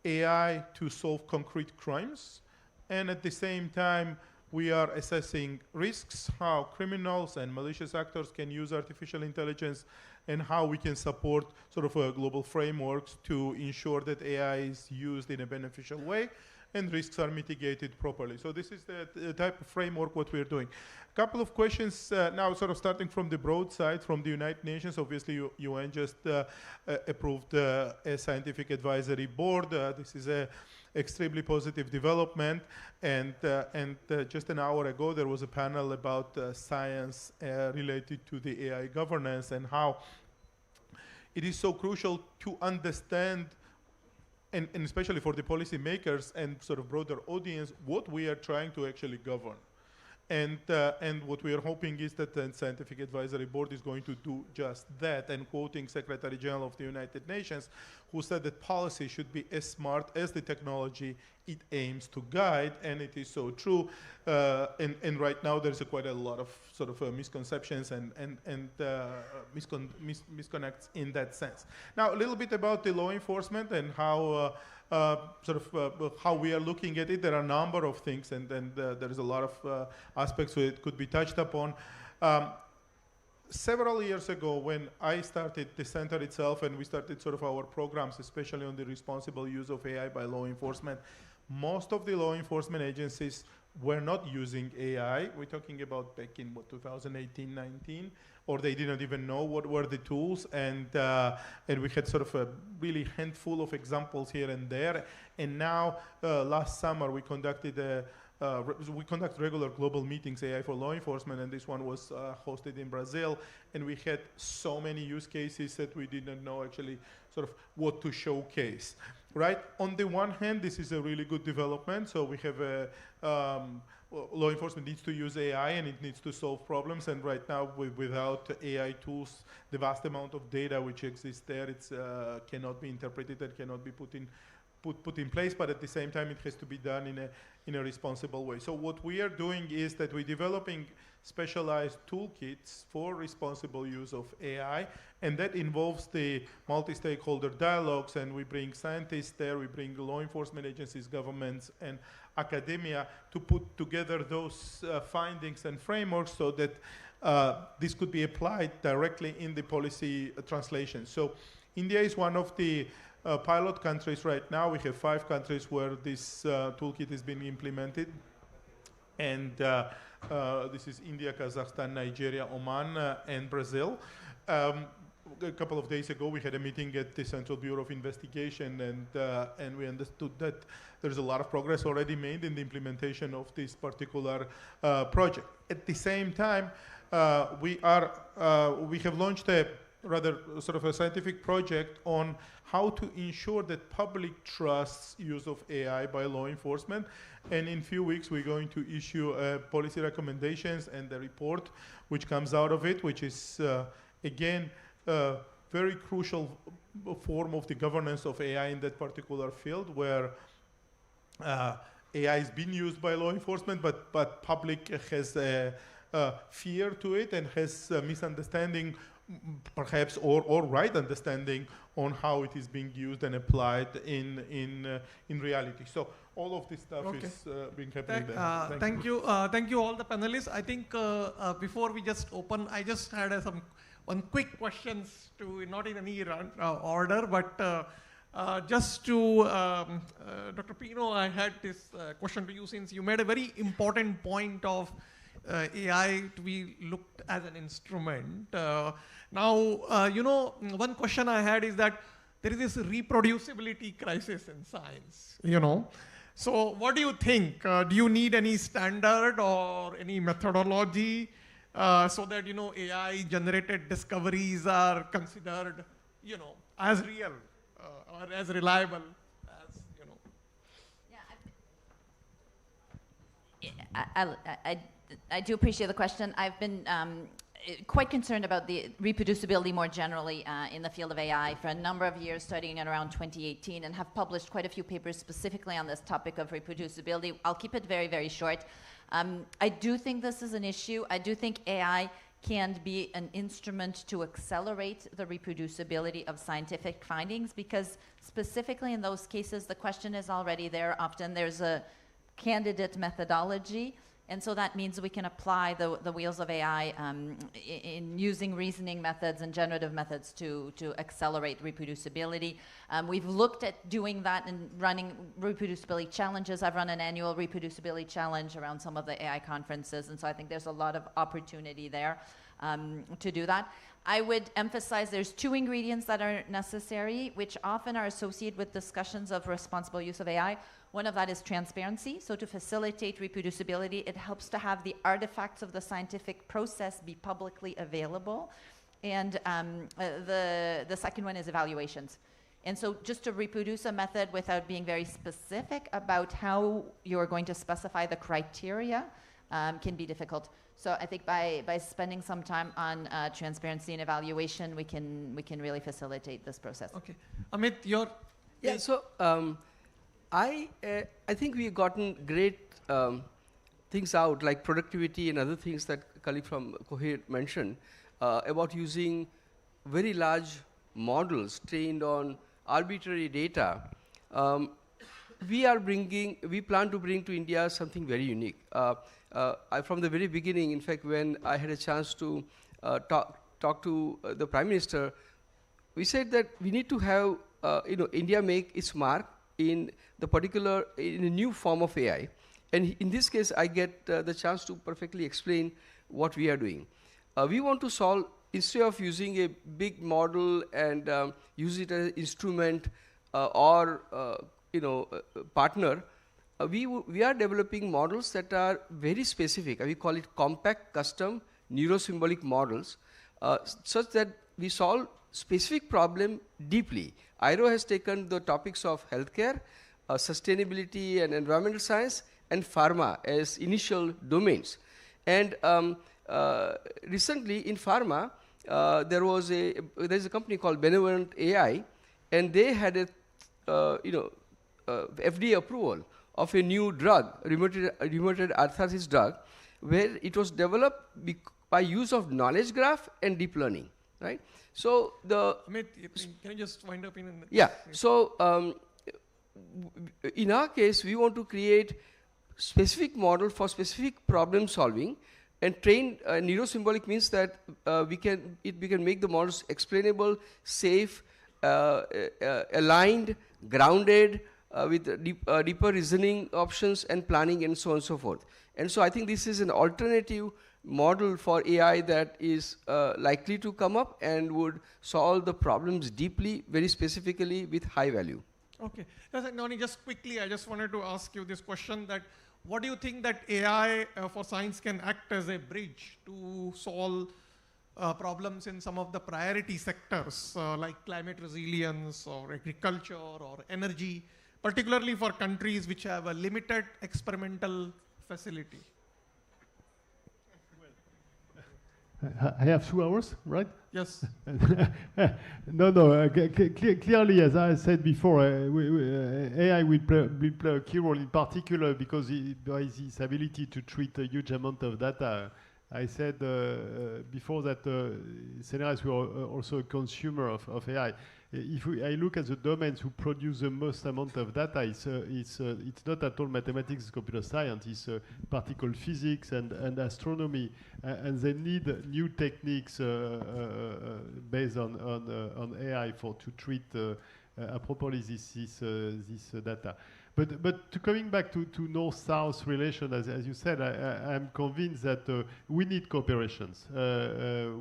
AI to solve concrete crimes, and at the same time, we are assessing risks, how criminals and malicious actors can use artificial intelligence, and how we can support sort of global frameworks to ensure that AI is used in a beneficial way and risks are mitigated properly. So this is the type of framework what we're doing. A couple of questions now, sort of starting from the broad side, from the United Nations. Obviously, UN just approved a scientific advisory board. This is a extremely positive development, and just an hour ago there was a panel about science related to the AI governance and how it is so crucial to understand, and especially for the policymakers and sort of broader audience, what we are trying to actually govern. And what we are hoping is that the Scientific Advisory Board is going to do just that, and quoting Secretary General of the United Nations, who said that policy should be as smart as the technology it aims to guide, and it is so true. And right now there's quite a lot of sort of misconceptions and misconnects in that sense. Now, a little bit about the law enforcement and how how we are looking at it. There are a number of things, and there is a lot of aspects where it could be touched upon. Several years ago, when I started the center itself, and we started sort of our programs, especially on the responsible use of AI by law enforcement, most of the law enforcement agencies were not using AI. We're talking about back in, 2018, 19, or they didn't even know what were the tools, and we had sort of a really handful of examples here and there. And now, last summer, we conducted we conduct regular global meetings, AI for law enforcement, and this one was hosted in Brazil, and we had so many use cases that we didn't know actually sort of what to showcase, right? On the one hand, this is a really good development, so we have a law enforcement needs to use AI and it needs to solve problems, and right now without AI tools, the vast amount of data which exists there, it's cannot be interpreted and cannot be put in place, but at the same time it has to be done in a responsible way. So what we are doing is that we're developing specialized toolkits for responsible use of AI, and that involves the multi-stakeholder dialogues, and we bring scientists there, we bring law enforcement agencies, governments, and academia to put together those findings and frameworks so that this could be applied directly in the policy translation. So India is one of the pilot countries right now. We have 5 countries where this toolkit is being implemented, and this is India, Kazakhstan, Nigeria, Oman, and Brazil. A couple of days ago, we had a meeting at the Central Bureau of Investigation, and we understood that there's a lot of progress already made in the implementation of this particular project. At the same time, we have launched a rather sort of a scientific project on how to ensure that public trusts use of AI by law enforcement. And in a few weeks, we're going to issue policy recommendations and the report which comes out of it, which is, again, a very crucial form of the governance of AI in that particular field, where AI is being used by law enforcement, but public has a fear to it and has a misunderstanding, perhaps, or right understanding on how it is being used and applied in reality. So all of this stuff is being happening there. Thank you. Thank you all the panelists. I think before we just open, I just had one quick questions to, not in any order, but just to Dr. Pino, I had this question to you, since you made a very important point of AI to be looked as an instrument. Now, you know, one question I had is that there is this reproducibility crisis in science, you know. So what do you think? Do you need any standard or any methodology so that, you know, AI generated discoveries are considered, you know, as real or as reliable as, you know? I do appreciate the question. I've been quite concerned about the reproducibility more generally in the field of AI for a number of years, studying it around 2018, and have published quite a few papers specifically on this topic of reproducibility. I'll keep it very, very short. I do think this is an issue. I do think AI can be an instrument to accelerate the reproducibility of scientific findings, because specifically in those cases, the question is already there. Often there's a candidate methodology, and so that means we can apply the wheels of AI in using reasoning methods and generative methods to accelerate reproducibility. We've looked at doing that and running reproducibility challenges. I've run an annual reproducibility challenge around some of the AI conferences, and so I think there's a lot of opportunity there to do that. I would emphasize there's two ingredients that are necessary, which often are associated with discussions of responsible use of AI. One of that is transparency. So to facilitate reproducibility, it helps to have the artifacts of the scientific process be publicly available. And the second one is evaluations. And so just to reproduce a method without being very specific about how you're going to specify the criteria can be difficult. So I think by spending some time on transparency and evaluation, we can really facilitate this process. Okay. Amit, your... Yeah, so I think we've gotten great things out, like productivity and other things that colleague from Cohere mentioned, about using very large models trained on arbitrary data. We plan to bring to India something very unique. From the very beginning, in fact, when I had a chance to talk to the Prime Minister, we said that we need to have India make its mark in a new form of AI. And in this case, I get the chance to perfectly explain what we are doing. We want to solve, instead of using a big model and use it as an instrument or partner, we are developing models that are very specific. We call it compact, custom, neurosymbolic models, such that we solve specific problem deeply. IRO has taken the topics of healthcare, sustainability and environmental science, and pharma as initial domains. And recently in pharma, there's a company called Benevolent AI, and they had a FDA approval of a new drug, rheumatoid arthritis drug, where it was developed by use of knowledge graph and deep learning, right? So Amit, can you just wind up in? Yeah. So in our case, we want to create specific model for specific problem solving, and train neurosymbolic means that we can make the models explainable, safe, aligned, grounded, with deeper reasoning options and planning and so on and so forth. And so I think this is an alternative model for AI that is likely to come up and would solve the problems deeply, very specifically, with high value. Okay. Noni, just quickly, I just wanted to ask you this question, that what do you think that AI for science can act as a bridge to solve problems in some of the priority sectors like climate resilience or agriculture or energy, particularly for countries which have a limited experimental facility? I have 2 hours, right? Yes. No, clearly, as I said before, AI will play a key role in particular because by its ability to treat a huge amount of data. I said before that Ceneris were also a consumer of AI. If I look at the domains who produce the most amount of data, it's not at all mathematics, computer science. It's particle physics and astronomy, and they need new techniques based on AI to treat properly this data. But coming back to North-South relation, as you said, I'm convinced that we need cooperations.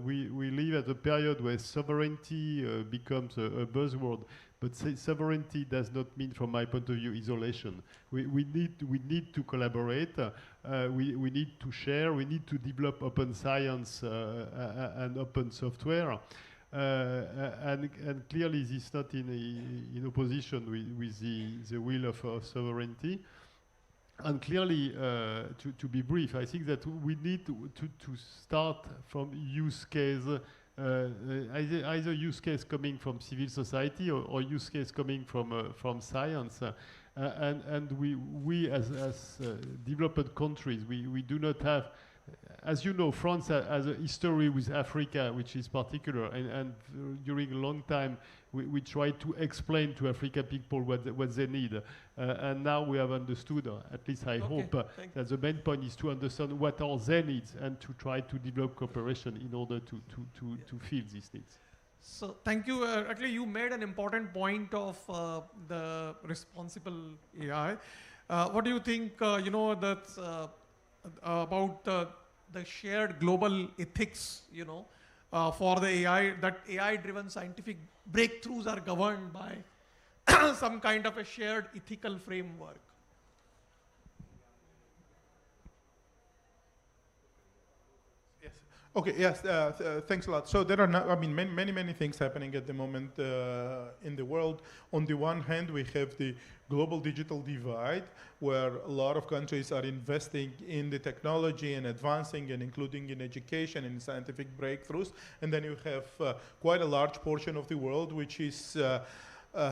We live at a period where sovereignty becomes a buzzword, but sovereignty does not mean, from my point of view, isolation. We need to collaborate. We need to share. We need to develop open science and open software. And clearly this is not in opposition with the will of sovereignty. And clearly, to be brief, I think that we need to start from use case, either use case coming from civil society or use case coming from science. And we as developed countries, we do not have. As you know, France has a history with Africa, which is particular, and during a long time, we tried to explain to African people what they need. And now we have understood, at least I hope, that the main point is to understand what are their needs and to try to develop cooperation in order to fill these needs. So thank you. Actually, you made an important point of the responsible AI. What do you think, that's about the shared global ethics, for the AI, that AI-driven scientific breakthroughs are governed by some kind of a shared ethical framework? Okay, yes, thanks a lot. So there are many things happening at the moment in the world. On the one hand, we have the global digital divide, where a lot of countries are investing in the technology and advancing and including in education and scientific breakthroughs. And then you have quite a large portion of the world which is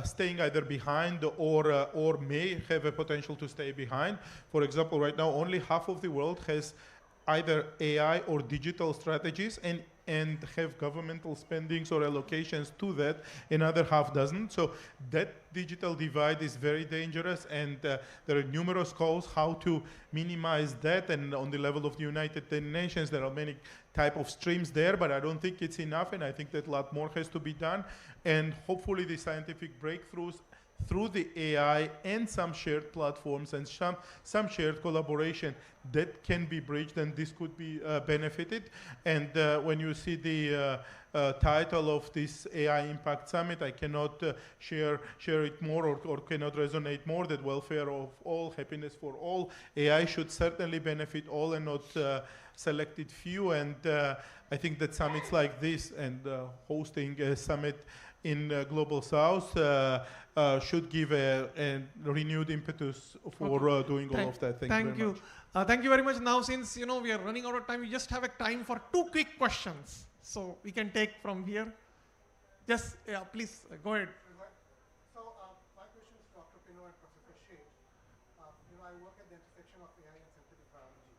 staying either behind or may have a potential to stay behind. For example, right now, only half of the world has either AI or digital strategies and have governmental spendings or allocations to that. Another half doesn't. So that digital divide is very dangerous, and there are numerous calls how to minimize that. And on the level of the United Nations, there are many type of streams there, but I don't think it's enough, and I think that a lot more has to be done. And hopefully the scientific breakthroughs through the AI and some shared platforms and some shared collaboration that can be bridged, and this could be benefited. And when you see the title of this AI Impact Summit, I cannot share it more or cannot resonate more that welfare of all, happiness for all. AI should certainly benefit all and not selected few. And I think that summits like this and hosting a summit in Global South should give a renewed impetus for doing all of that. Thank you very much. Thank you very much. Now, since we are running out of time, we just have a time for 2 quick questions. So we can take from here. Just, please go ahead. So my question is to Dr. Pino and Professor Shade. I work at the intersection of AI and synthetic biology.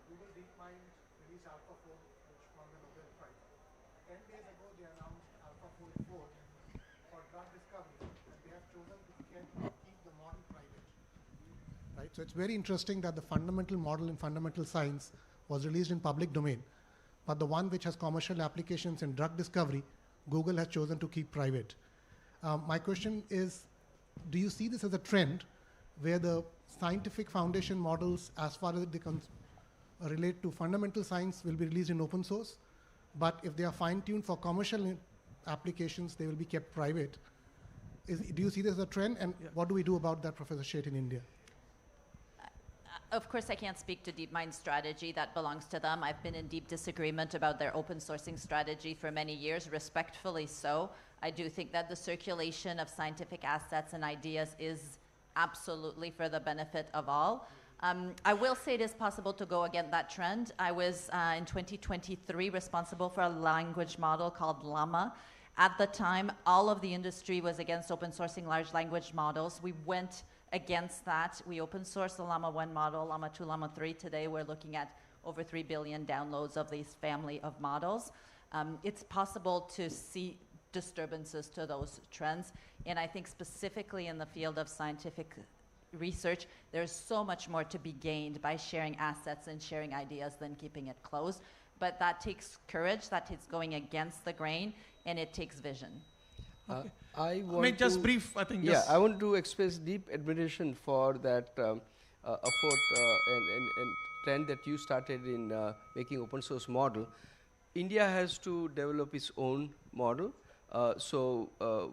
Google DeepMind released AlphaFold, which won the Nobel Prize. 10 days ago, they announced AlphaFold 4 for drug discovery, and they have chosen to keep the model private. Right? So it's very interesting that the fundamental model in fundamental science was released in public domain, but the one which has commercial applications in drug discovery, Google has chosen to keep private. My question is, do you see this as a trend where the scientific foundation models, as far as they relate to fundamental science, will be released in open source, but if they are fine-tuned for commercial applications, they will be kept private? Do you see this as a trend, and what do we do about that, Professor Sheth, in India? Of course, I can't speak to DeepMind's strategy. That belongs to them. I've been in deep disagreement about their open sourcing strategy for many years, respectfully so. I do think that the circulation of scientific assets and ideas is absolutely for the benefit of all. I will say it is possible to go against that trend. I was, in 2023, responsible for a language model called Llama. At the time, all of the industry was against open sourcing large language models. We went against that. We open sourced the Llama 1 model, Llama 2, Llama 3. Today, we're looking at over 3 billion downloads of this family of models. It's possible to see disturbances to those trends. And I think specifically in the field of scientific research, there's so much more to be gained by sharing assets and sharing ideas than keeping it closed. But that takes courage, that takes going against the grain, and it takes vision. I just brief, I think. Yeah, I want to express deep admiration for that effort and trend that you started in making open source model. India has to develop its own model. So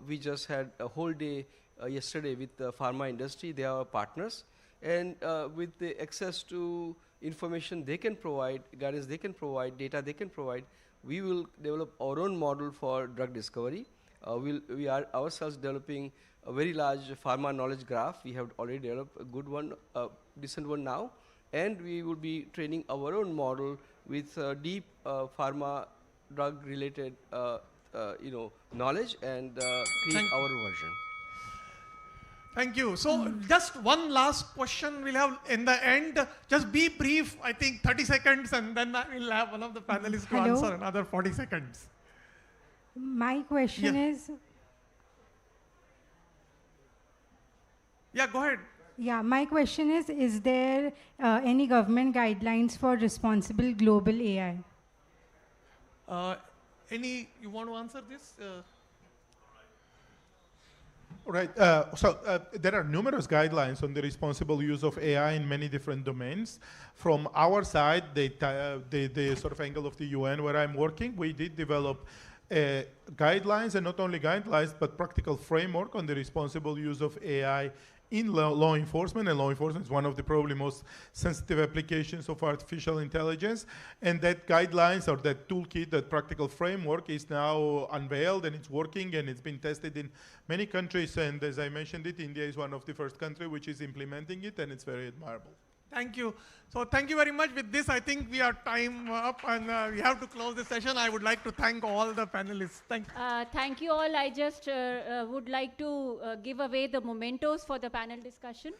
we just had a whole day yesterday with the pharma industry. They are our partners. And with the access to information they can provide, guidance they can provide, data they can provide, we will develop our own model for drug discovery. We are ourselves developing a very large pharma knowledge graph. We have already developed a good one, decent one now. And we will be training our own model with deep pharma drug related knowledge and create our version. Thank you. So just one last question we'll have in the end. Just be brief, I think 30 seconds, and then I will have one of the panelists to answer another 40 seconds. My question is... Yeah, go ahead. Yeah, my question is there any government guidelines for responsible global AI? You want to answer this? Right. There are numerous guidelines on the responsible use of AI in many different domains. From our side, the sort of angle of the UN where I'm working, we did develop guidelines, and not only guidelines, but practical framework on the responsible use of AI in law enforcement, and law enforcement is one of the probably most sensitive applications of artificial intelligence. And that guidelines, or that toolkit, that practical framework is now unveiled, and it's working, and it's been tested in many countries. And as I mentioned it, India is one of the first countries which is implementing it, and it's very admirable. Thank you. So thank you very much. With this, I think we are time up, and we have to close the session. I would like to thank all the panelists. Thank you. Thank you all. I just would like to give away the mementos for the panel discussion.